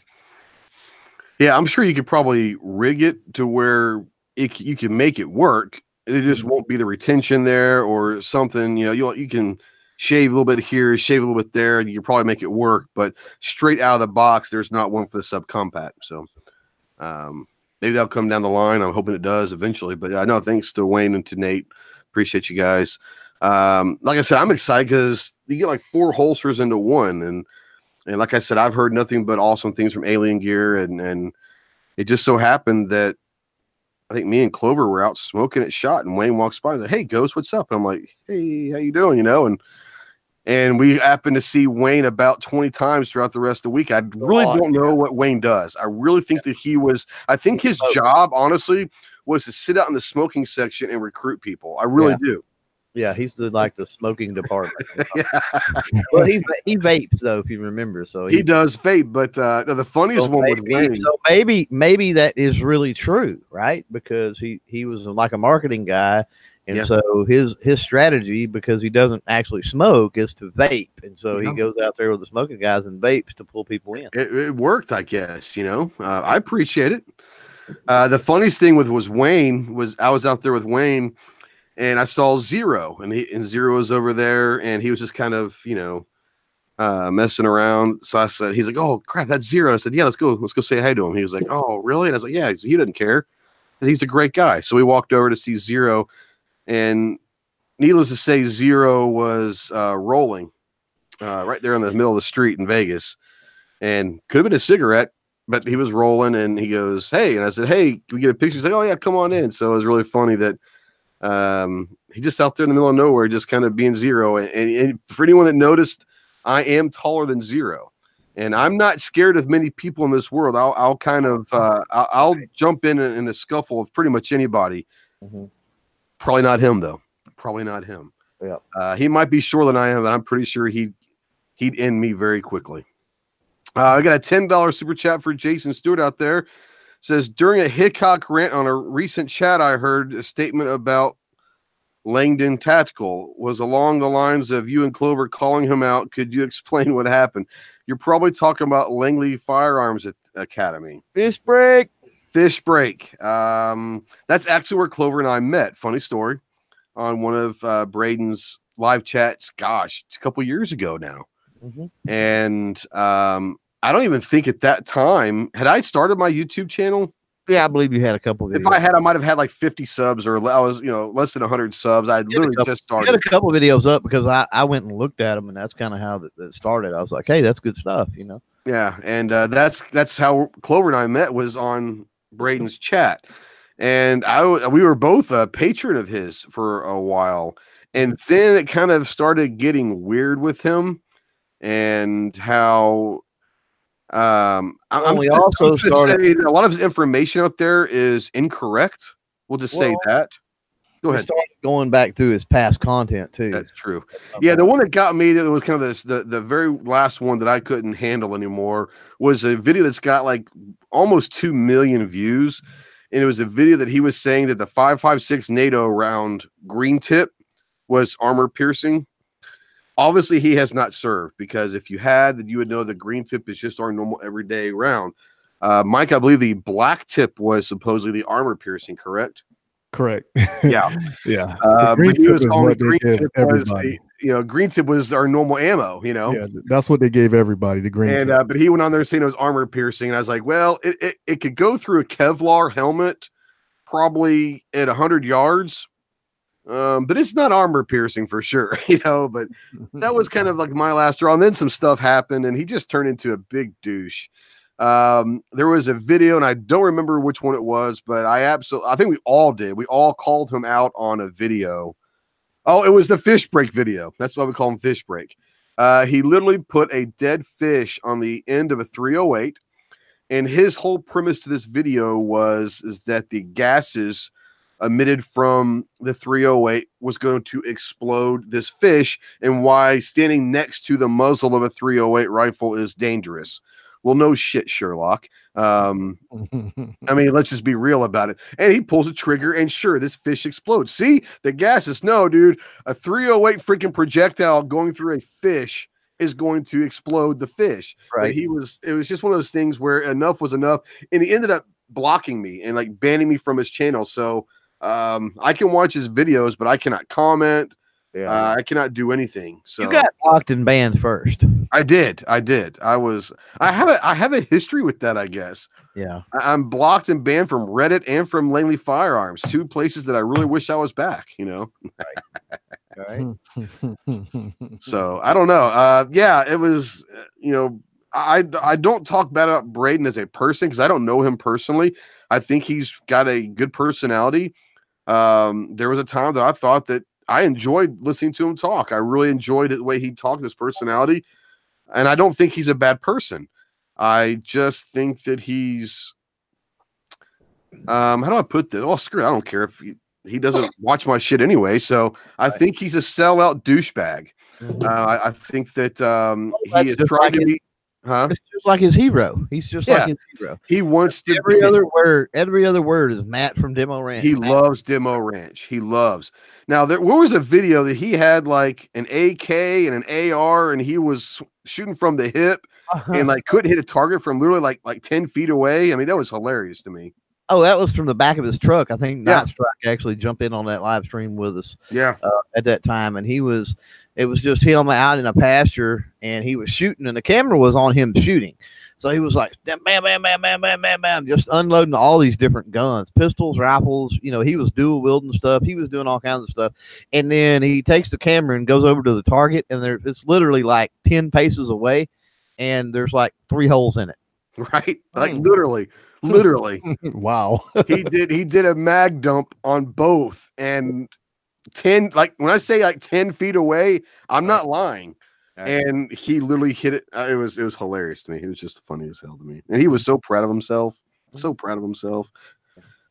Yeah, I'm sure you could probably rig it to where you can make it work. It just won't be the retention there or something. You can shave a little bit here, shave a little bit there, and you can probably make it work. But straight out of the box, there's not one for the subcompact. So maybe that'll come down the line. I'm hoping it does eventually. But I know, thanks to Wayne and to Nate. Appreciate you guys. Like I said, I'm excited because you get like 4 holsters into one, and like I said, I've heard nothing but awesome things from Alien Gear, and it just so happened that I think me and Clover were out smoking at SHOT, and Wayne walks by and like, "Hey, Ghost, what's up?" And I'm like, "Hey, how you doing?" And we happened to see Wayne about 20 times throughout the rest of the week. I really don't know what Wayne does. I really think that I think his job, honestly, was to sit out in the smoking section and recruit people. I really do. Yeah, he's the smoking department. Yeah. Well, he vapes though, if you remember. So He does vape, but the funniest so one with maybe, Wayne. so maybe that is really true, right? Because he was like a marketing guy, and Yeah. so his strategy, because he doesn't actually smoke, is to vape, and so he Yeah. goes out there with the smoking guys and vapes to pull people in. It worked, I guess. I appreciate it. The funniest thing was Wayne was I was out there with Wayne, and I saw Zero, and Zero was over there, and he was just kind of messing around. So I said, he's like, "Oh crap, that's Zero." I said, "Yeah, let's go say hi to him." He was like, "Oh really?" And I was like, "Yeah." He doesn't care. He's a great guy. So we walked over to see Zero, and needless to say, Zero was rolling right there in the middle of the street in Vegas, and could have been a cigarette, but he was rolling, and he goes, "Hey," and I said, "Hey, can we get a picture?" He's like, "Oh yeah, come on in." So it was really funny that he just out there in the middle of nowhere, just kind of being Zero. And for anyone that noticed, I am taller than Zero, and I'm not scared of many people in this world. I'll kind of I'll jump in a scuffle with pretty much anybody. Mm-hmm. Probably not him though. Probably not him. Yeah. He might be shorter than I am, but I'm pretty sure he'd end me very quickly. I got a $10 super chat for Jason Stewart out there. Says, during a Hickok rant on a recent chat, I heard a statement about Langdon Tactical was along the lines of you and Clover calling him out. Could you explain what happened? You're probably talking about Langley Firearms Academy. Fish break. That's actually where Clover and I met. Funny story. On one of Braden's live chats, gosh, it's a couple years ago now. Mm-hmm. And I don't even think at that time had I started my YouTube channel. Yeah, I believe you had a couple. If I had, I might have had like 50 subs, or I was, less than 100 subs. I literally just started. I had a couple videos up because I went and looked at them, and that's kind of how that started. I was like, hey, that's good stuff, Yeah, and that's how Clover and I met, was on Braden's chat, and we were both a patron of his for a while, and then it kind of started getting weird with him, and how we also started a lot of his information out there is incorrect. We'll just say that. Go ahead. Going back through his past content too. That's true. Yeah, the one that got me, that was kind of the very last one that I couldn't handle anymore, was a video that's got like almost 2 million views, and it was a video that he was saying that the 5.56 NATO round green tip was armor piercing. Obviously, he has not served, because if you had, then you would know the green tip is just our normal everyday round. Mike, I believe the black tip was supposedly the armor piercing, correct? Correct. Yeah. Yeah. But he was calling green tip was green tip was our normal ammo, Yeah, that's what they gave everybody, the green tip. But he went on there saying it was armor piercing, and I was like, well, it could go through a Kevlar helmet probably at 100 yards. But it's not armor piercing for sure, but that was kind of like my last draw. And then some stuff happened, and he just turned into a big douche. There was a video, and I don't remember which one it was, but I think we all did. We all called him out on a video. Oh, it was the fish break video. That's why we call him fish break. He literally put a dead fish on the end of a 308. And his whole premise to this video is that the gases emitted from the 308 was going to explode this fish, and why standing next to the muzzle of a 308 rifle is dangerous. Well, no shit, Sherlock. I mean, let's just be real about it. And he pulls a trigger, and sure, this fish explodes. See, the gases. No, dude, a 308 freaking projectile going through a fish is going to explode the fish. Right. It was just one of those things where enough was enough, and he ended up blocking me and like banning me from his channel. So I can watch his videos, but I cannot comment. Yeah, I cannot do anything. So you got blocked and banned first. I did. I have a history with that, I guess. Yeah. I'm blocked and banned from Reddit and from Langley Firearms, two places that I really wish I was back, Right. So I don't know. Yeah, it was, I don't talk bad about Braden as a person, because I don't know him personally. I think he's got a good personality. There was a time that I thought that I enjoyed listening to him talk. I really enjoyed the way he talked, his personality. And I don't think he's a bad person. I just think that he's, how do I put this? Oh, screw it. I don't care if he doesn't watch my shit anyway. So I think he's a sellout douchebag. I think that he is trying to be. It's just like his hero. He's just like his hero. He wants to. Every other word is Matt from Demo Ranch. He loves Demo Ranch. He loves. Now there was a video that he had like an AK and an AR, and he was shooting from the hip and like couldn't hit a target from literally like 10 feet away. I mean, that was hilarious to me. Oh, that was from the back of his truck. I think Night Strike actually jumped in on that live stream with us. Yeah, at that time, and it was just him out in a pasture, and he was shooting, and the camera was on him shooting. So he was like, bam, bam, bam, bam, bam, bam, bam, just unloading all these different guns, pistols, rifles. You know, he was dual wielding stuff. He was doing all kinds of stuff. And then he takes the camera and goes over to the target, and it's literally like 10 paces away, and there's like 3 holes in it. Right, like literally. Wow. he did a mag dump on both, and 10, like when I say like 10 feet away, I'm not lying. And he literally hit it. It was hilarious to me. He was just funny as hell to me, and he was so proud of himself.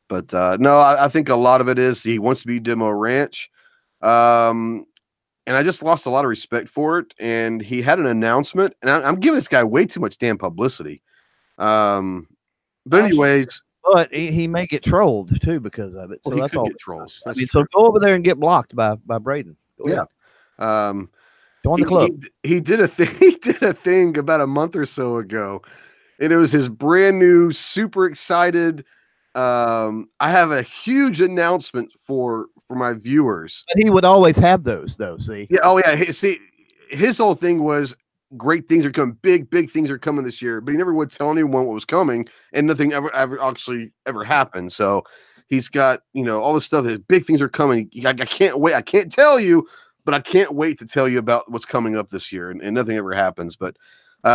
But no, I think a lot of it is he wants to be Demo Ranch, and I just lost a lot of respect for it. And he had an announcement, and I'm giving this guy way too much damn publicity. But anyways, but he may get trolled too because of it. So that's all. Get trolls. I mean, so go over there and get blocked by Braden. Yeah. Join the club. He did a thing. He did a thing about a month or so ago, and it was his brand new, super excited. I have a huge announcement for my viewers. But he would always have those, though. See? Yeah. Oh yeah. See, his whole thing was great things are coming. Big things are coming this year, but he never would tell anyone what was coming, and nothing ever actually happened. So he's got, all this stuff that big things are coming. I can't wait. I can't tell you, but I can't wait to tell you about what's coming up this year, and nothing ever happens. But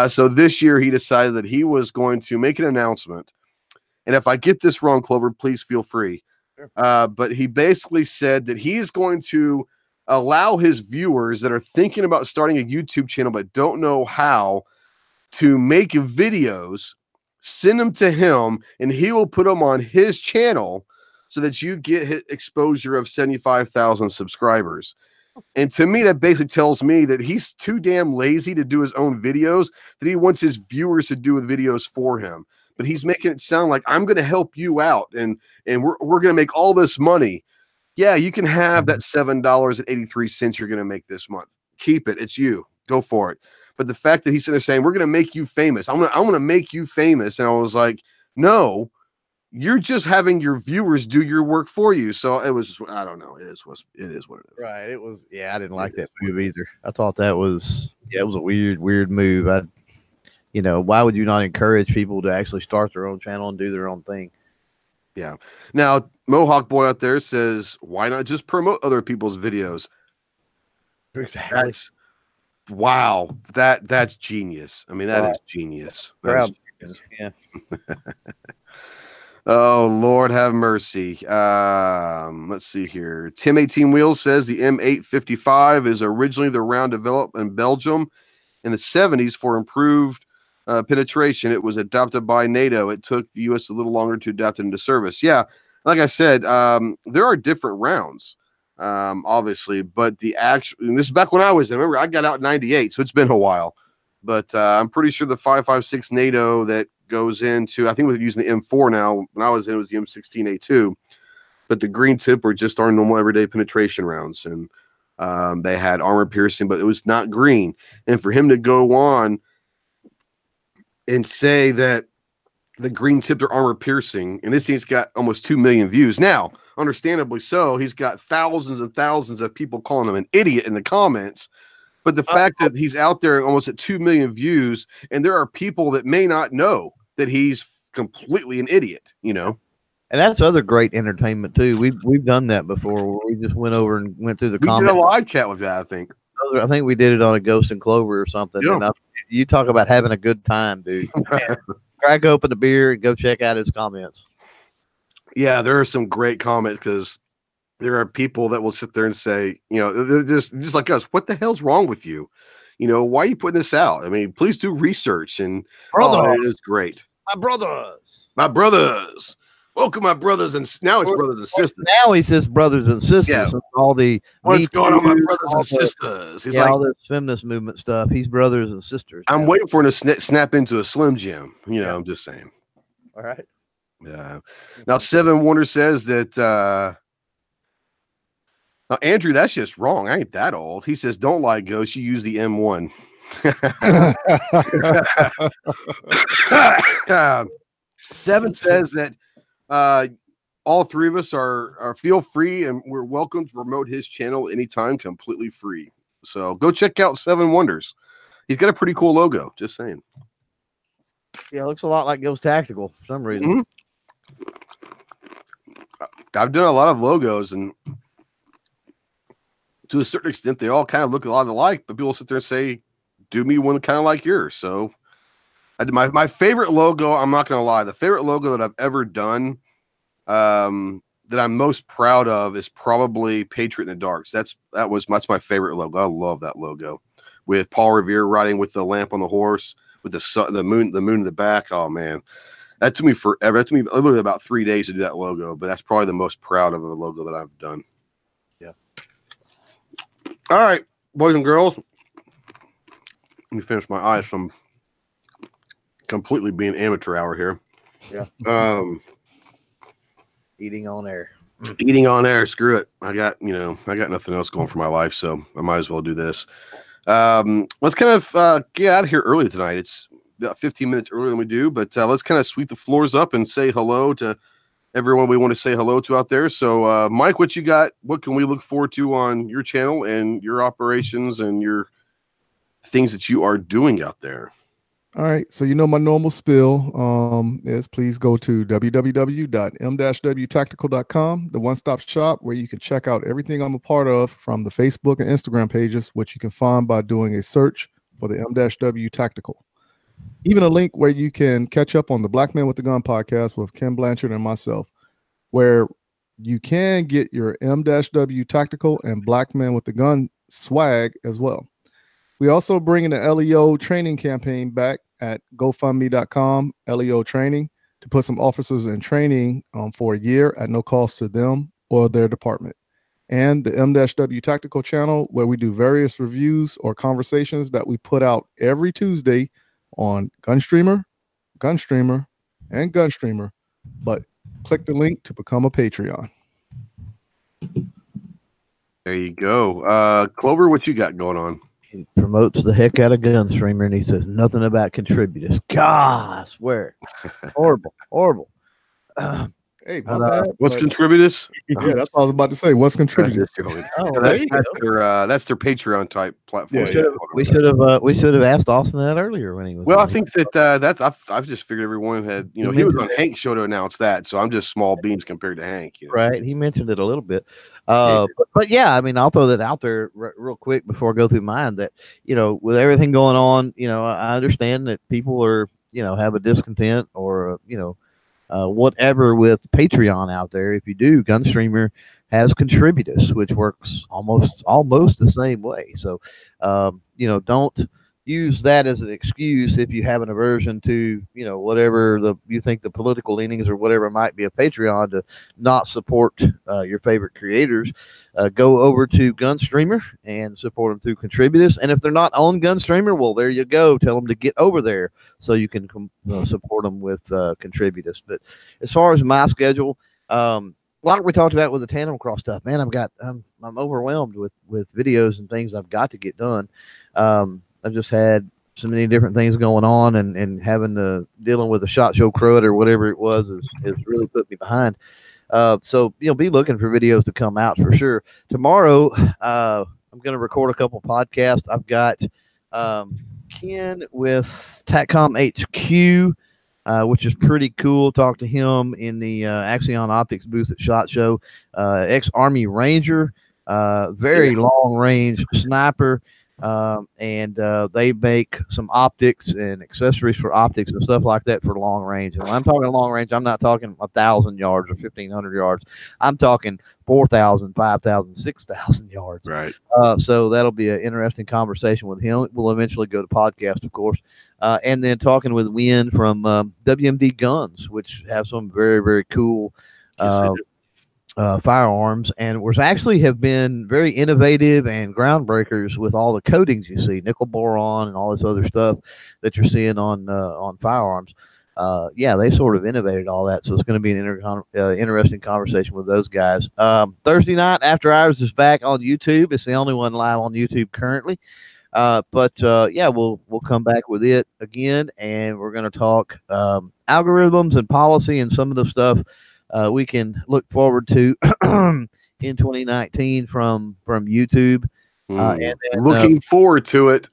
so this year he decided that he was going to make an announcement. And if I get this wrong, Clover, please feel free. Sure. But he basically said that he is going to allow his viewers that are thinking about starting a YouTube channel but don't know how to make videos, send them to him, and he will put them on his channel so that you get exposure of 75,000 subscribers. And to me, that basically tells me that he's too damn lazy to do his own videos, that he wants his viewers to do videos for him. But he's making it sound like I'm going to help you out, and we're going to make all this money. Yeah, you can have that $7.83 you're going to make this month. Keep it. It's you. Go for it. But the fact that he's sitting there saying, we're going to make you famous. I'm going to make you famous. And I was like, no, you're just having your viewers do your work for you. So it was, I don't know. It is what it is. Right. It was, I didn't like that move either. I thought that was, it was a weird move. Why would you not encourage people to actually start their own channel and do their own thing? Yeah. Now, Mohawk Boy out there says, why not just promote other people's videos? Exactly. That's genius. I mean, that is genius. Yeah. Oh, Lord have mercy. Let's see here. Tim 18 Wheels says the M855 is originally the round developed in Belgium in the 70s for improved penetration. It was adopted by NATO. It took the U.S. a little longer to adapt it into service. Yeah, like I said, there are different rounds, obviously, but the actual, and this is back when I was in, remember, I got out in 98, so it's been a while, but I'm pretty sure the 5.56 NATO that goes into, I think we're using the M4 now. When I was in, it was the M16A2, but the green tip were just our normal everyday penetration rounds, and they had armor piercing, but it was not green. And for him to go on and say that the green tipped are armor piercing, and this thing's got almost 2 million views. Now, understandably so, he's got thousands and thousands of people calling him an idiot in the comments. But the fact that he's out there almost at 2 million views, and there are people that may not know that he's completely an idiot, And that's other great entertainment too. We've done that before, where we just went over and went through the comments. We did a live chat with that, I think. I think we did it on a Ghost and Clover or something. Yeah. And you talk about having a good time, dude. Crack open the beer and go check out his comments. Yeah, there are some great comments because there are people that will sit there and say, they're just like us, what the hell's wrong with you? Why are you putting this out? I mean, please do research. And it is great. My brothers. Welcome, my brothers and now it's brothers and sisters. Now he says brothers and sisters. Yeah. All the What's going on, my Too, brothers all and the- sisters? He's yeah, like, all this feminist movement stuff. He's brothers and sisters. I'm now. waiting for him to snap into a Slim Jim. You know, Yeah. I'm just saying. All right. Yeah. Now, Seven Wonder says that Andrew, that's just wrong. I ain't that old. He says, don't lie, Ghost. You use the M1. Seven says that all three of us are feel free and we're welcome to promote his channel anytime, completely free. So go check out Seven Wonders. He's got a pretty cool logo. Just saying. Yeah, it looks a lot like Ghost Tactical for some reason. Mm-hmm. I've done a lot of logos, and to a certain extent, they all kind of look a lot alike. But people sit there and say, "Do me one kind of like yours." So, I did my favorite logo. I'm not going to lie. The favorite logo that I've ever done, that I'm most proud of, is probably Patriot in the Darks. That's my favorite logo. I love that logo with Paul Revere riding with the lamp on the horse with the sun, the moon in the back. Oh man. That took me forever. That took me literally about 3 days to do that logo, but that's probably the most proud of a logo that I've done. Yeah. All right, boys and girls. Let me finish my eyes from completely being amateur hour here. Yeah. Eating on air. Eating on air. Screw it. I got nothing else going for my life, so I might as well do this. Let's kind of get out of here early tonight. It's about 15 minutes earlier than we do, but let's kind of sweep the floors up and say hello to everyone we want to say hello to out there. So, Mike, what you got? What can we look forward to on your channel and your operations and your things that you are doing out there? All right. So, my normal spiel is please go to www.m-wtactical.com, the one-stop shop where you can check out everything I'm a part of from the Facebook and Instagram pages, which you can find by doing a search for the M-W Tactical. Even a link where you can catch up on the Black Man with the Gun podcast with Ken Blanchard and myself, where you can get your M-W Tactical and Black Man with the Gun swag as well. We also bringing the LEO training campaign back at GoFundMe.com, LEO training, to put some officers in training for a year at no cost to them or their department. And the M-W Tactical channel, where we do various reviews or conversations that we put out every Tuesday on GunStreamer, and GunStreamer. But click the link to become a Patreon. There you go. Clover, what you got going on? He promotes the heck out of GunStreamer, and he says nothing about contributors. God, I swear. Horrible. Hey, my bad, What's but- contributors? Yeah, that's what I was about to say. What's contributed? That's their Patreon type platform. Yeah, We should have asked Austin that earlier when he was. Well, I on. think that I've just figured everyone had, he was on Hank's show to announce that, so I'm just small beans compared to Hank. Right. He mentioned it a little bit. But yeah, I mean, I'll throw that out there real quick before I go through mine that, with everything going on, I understand that people are, have a discontent or, whatever with Patreon out there. If you do, GunStreamer has contributors, which works almost the same way. So, don't use that as an excuse if you have an aversion to, whatever you think the political leanings or whatever might be a Patreon to not support your favorite creators. Go over to GunStreamer and support them through contributors. And if they're not on GunStreamer, well, there you go. Tell them to get over there so you can support them with contributors. But as far as my schedule, like we talked about with the Tandem Cross stuff, man, I'm overwhelmed with videos and things I've got to get done. I've just had so many different things going on, and having to dealing with a SHOT Show crud or whatever it was has really put me behind. So be looking for videos to come out for sure. Tomorrow, I'm going to record a couple podcasts. I've got Ken with TACCOM HQ, which is pretty cool. Talk to him in the Axion Optics booth at SHOT Show. Ex-Army Ranger, very long range sniper. and they make some optics and accessories for optics and stuff like that for long range. And when I'm talking long range, I'm not talking 1,000 yards or 1,500 yards. I'm talking 4,000, 5,000, 6,000 yards. Right. So that'll be an interesting conversation with him. We'll eventually go to podcast, of course, and then talking with Win from WMD Guns, which have some very, very cool firearms, and which actually have been very innovative and groundbreakers with all the coatings you see, nickel boron and all this other stuff that you're seeing on firearms. Yeah, they sort of innovated all that, so it's going to be an interesting conversation with those guys. Thursday night after hours is back on YouTube. It's the only one live on YouTube currently. But yeah, we'll come back with it again, and we're going to talk algorithms and policy and some of the stuff we can look forward to in 2019 from YouTube. And then, looking forward to it.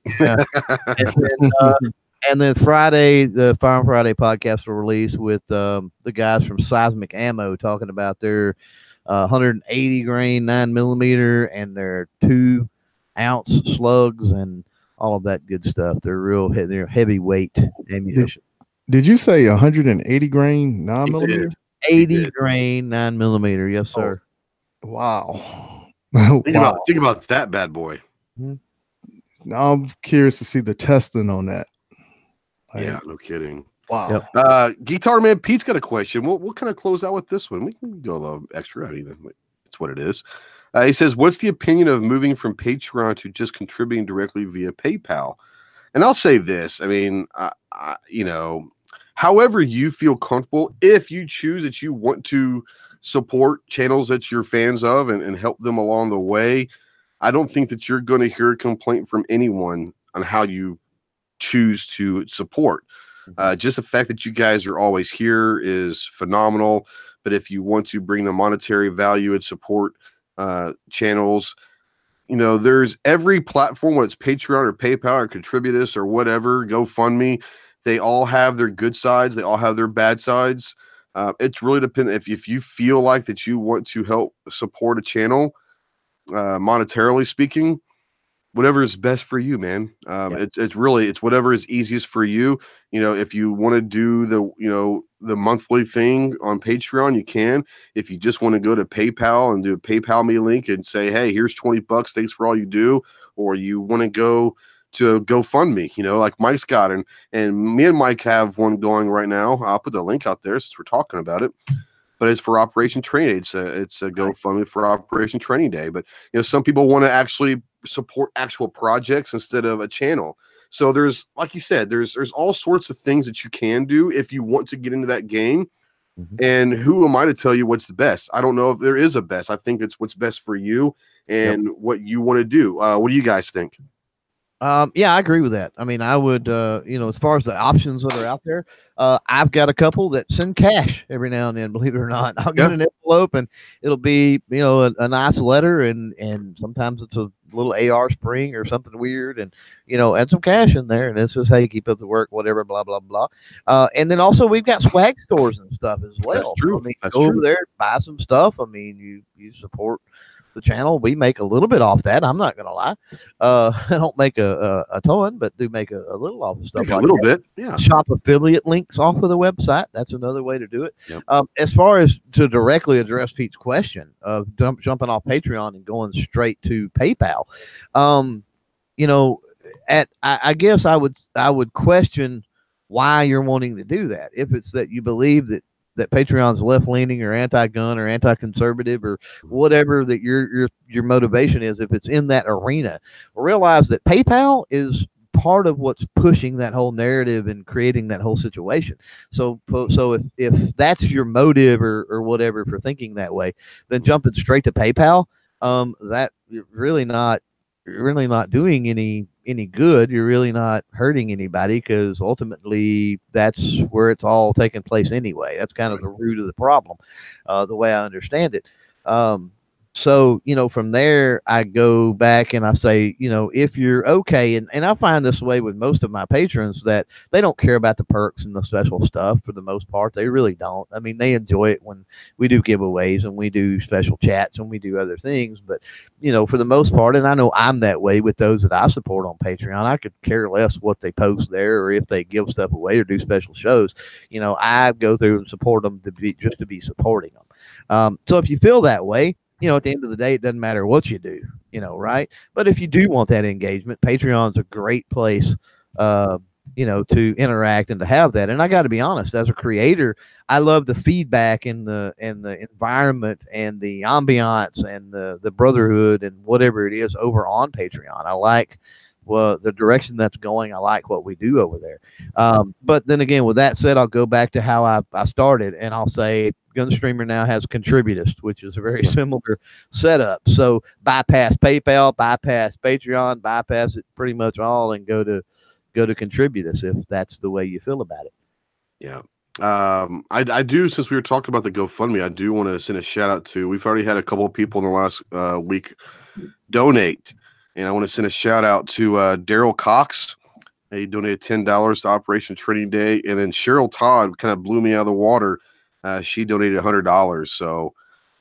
And then Friday, the Fire Friday podcast will release with the guys from Seismic Ammo talking about their 180 grain 9mm and their 2-ounce slugs and all of that good stuff. They're heavyweight ammunition. Did you say 180 grain 9mm? 80 grain 9mm, yes, sir. Oh, wow. Think about that bad boy. Now I'm curious to see the testing on that. Yeah, no kidding. Wow. Yep. Guitar Man Pete's got a question. We'll kind of close out with this one. We can go a little extra. I mean, that's what it is. He says, what's the opinion of moving from Patreon to just contributing directly via PayPal? And I'll say this. I mean, however you feel comfortable, if you choose that you want to support channels that you're fans of and help them along the way, I don't think that you're going to hear a complaint from anyone on how you choose to support. Just the fact that you guys are always here is phenomenal. But if you want to bring the monetary value and support channels, there's every platform, whether it's Patreon or PayPal or Contributus or whatever, GoFundMe, they all have their good sides. They all have their bad sides. It's really dependent. If you feel like that you want to help support a channel, monetarily speaking, whatever is best for you, man. It's whatever is easiest for you. If you want to do the monthly thing on Patreon, you can. If you just want to go to PayPal and do a PayPal me link and say, hey, here's $20, thanks for all you do, or you want to go to GoFundMe, like Mike's got, and me and Mike have one going right now. I'll put the link out there since we're talking about it. But it's for Operation Training Day. It's a GoFundMe for Operation Training Day. But some people want to actually support actual projects instead of a channel. So there's, like you said, there's all sorts of things that you can do if you want to get into that game. And who am I to tell you what's the best? I don't know if there is a best. I think it's what's best for you and what you want to do. What do you guys think? Yeah, I agree with that. I mean, I would, as far as the options that are out there, I've got a couple that send cash every now and then, believe it or not. I'll get an envelope and it'll be, a nice letter and sometimes it's a little AR spring or something weird and, and some cash in there. And it says, hey, keep up the work, whatever, blah, blah, blah. And then also we've got swag stores and stuff as well. That's true. I mean, go over there, buy some stuff. I mean, you support the channel. We make a little bit off that. I'm not going to lie. I don't make a ton, but do make a little off of stuff. Like a little bit. Yeah. Shop affiliate links off of the website. That's another way to do it. Yep. As far as to directly address Pete's question of jumping off Patreon and going straight to PayPal, I guess I would question why you're wanting to do that. If it's that you believe that Patreon's left-leaning or anti-gun or anti-conservative or whatever that your motivation is, if it's in that arena, realize that PayPal is part of what's pushing that whole narrative and creating that whole situation. So if that's your motive or whatever for thinking that way, then jumping straight to PayPal, that you're really not doing any good. You're really not hurting anybody, because ultimately that's where it's all taking place anyway. That's kind of the root of the problem, the way I understand it. So, from there, I go back and I say, if you're okay, and I find this way with most of my patrons that they don't care about the perks and the special stuff for the most part. They really don't. I mean, they enjoy it when we do giveaways and we do special chats and we do other things. But, for the most part, and I know I'm that way with those that I support on Patreon, I could care less what they post there or if they give stuff away or do special shows. I go through and support them to be supporting them. So if you feel that way, at the end of the day, it doesn't matter what you do, right? But if you do want that engagement, Patreon's a great place, to interact and to have that. And I got to be honest, as a creator, I love the feedback and the environment and the ambiance and the brotherhood and whatever it is over on Patreon. I like the direction that's going. I like what we do over there. But then again, with that said, I'll go back to how I started, and I'll say GunStreamer now has Contributist, which is a very similar setup. So bypass PayPal, bypass Patreon, bypass it pretty much all, and go to Contributist if that's the way you feel about it. Yeah. I do, since we were talking about the GoFundMe, I do want to send a shout out to, we've already had a couple of people in the last week donate. And I want to send a shout out to Daryl Cox. He donated $10 to Operation Training Day. And then Cheryl Todd kind of blew me out of the water. She donated $100. So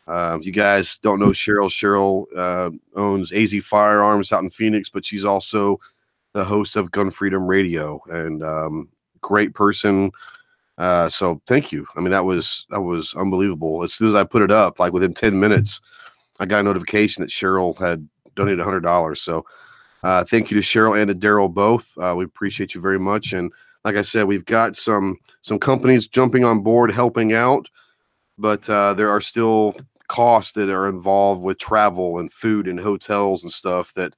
if you guys don't know Cheryl owns AZ Firearms out in Phoenix, but she's also the host of Gun Freedom Radio, and great person. So thank you. I mean, that was unbelievable. As soon as I put it up, like within 10 minutes, I got a notification that Cheryl had donated $100. So thank you to Cheryl and to Daryl both. We appreciate you very much. And like I said, we've got some companies jumping on board, helping out, but there are still costs that are involved with travel and food and hotels and stuff that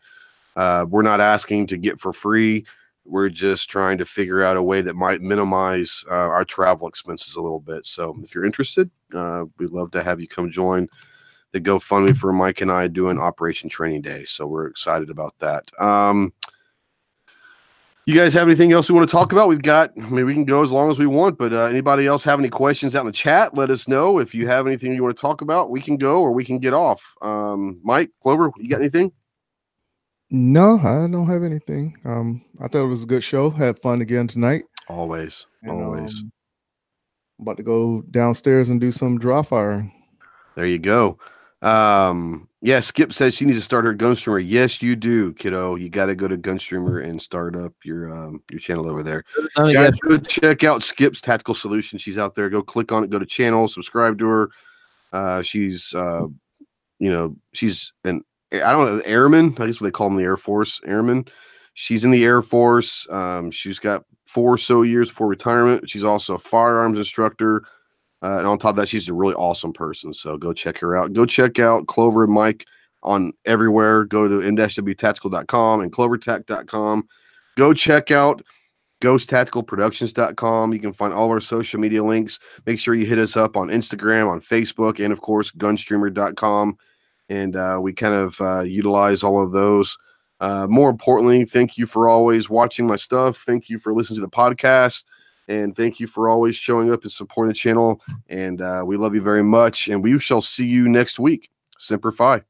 we're not asking to get for free. We're just trying to figure out a way that might minimize our travel expenses a little bit. So if you're interested, we'd love to have you come join the GoFundMe for Mike and I doing Operation Training Day. So we're excited about that. You guys have anything else we want to talk about? We can go as long as we want, but anybody else have any questions out in the chat? Let us know. If you have anything you want to talk about, we can go or we can get off. Mike, Clover, you got anything? No, I don't have anything. I thought it was a good show. Had fun again tonight. Always. I'm about to go downstairs and do some dry firing. There you go. Yeah, Skip says she needs to start her GunStreamer. Yes, you do, kiddo. You got to go to GunStreamer and start up your channel over there. Guys, go check out Skip's Tactical Solution. She's out there. Go click on it. Go to channel. Subscribe to her. She's she's an, I don't know, airman. I guess what they call them in the Air Force, airman. She's in the Air Force. She's got 4 or so years before retirement. She's also a firearms instructor. And on top of that, she's a really awesome person. So go check her out. Go check out Clover and Mike on everywhere. Go to m-wtactical.com and clovertac.com. Go check out ghosttacticalproductions.com. You can find all of our social media links. Make sure you hit us up on Instagram, on Facebook, and of course, gunstreamer.com. And we kind of utilize all of those. More importantly, thank you for always watching my stuff. Thank you for listening to the podcast. And thank you for always showing up and supporting the channel. And we love you very much. And we shall see you next week. Semper Fi.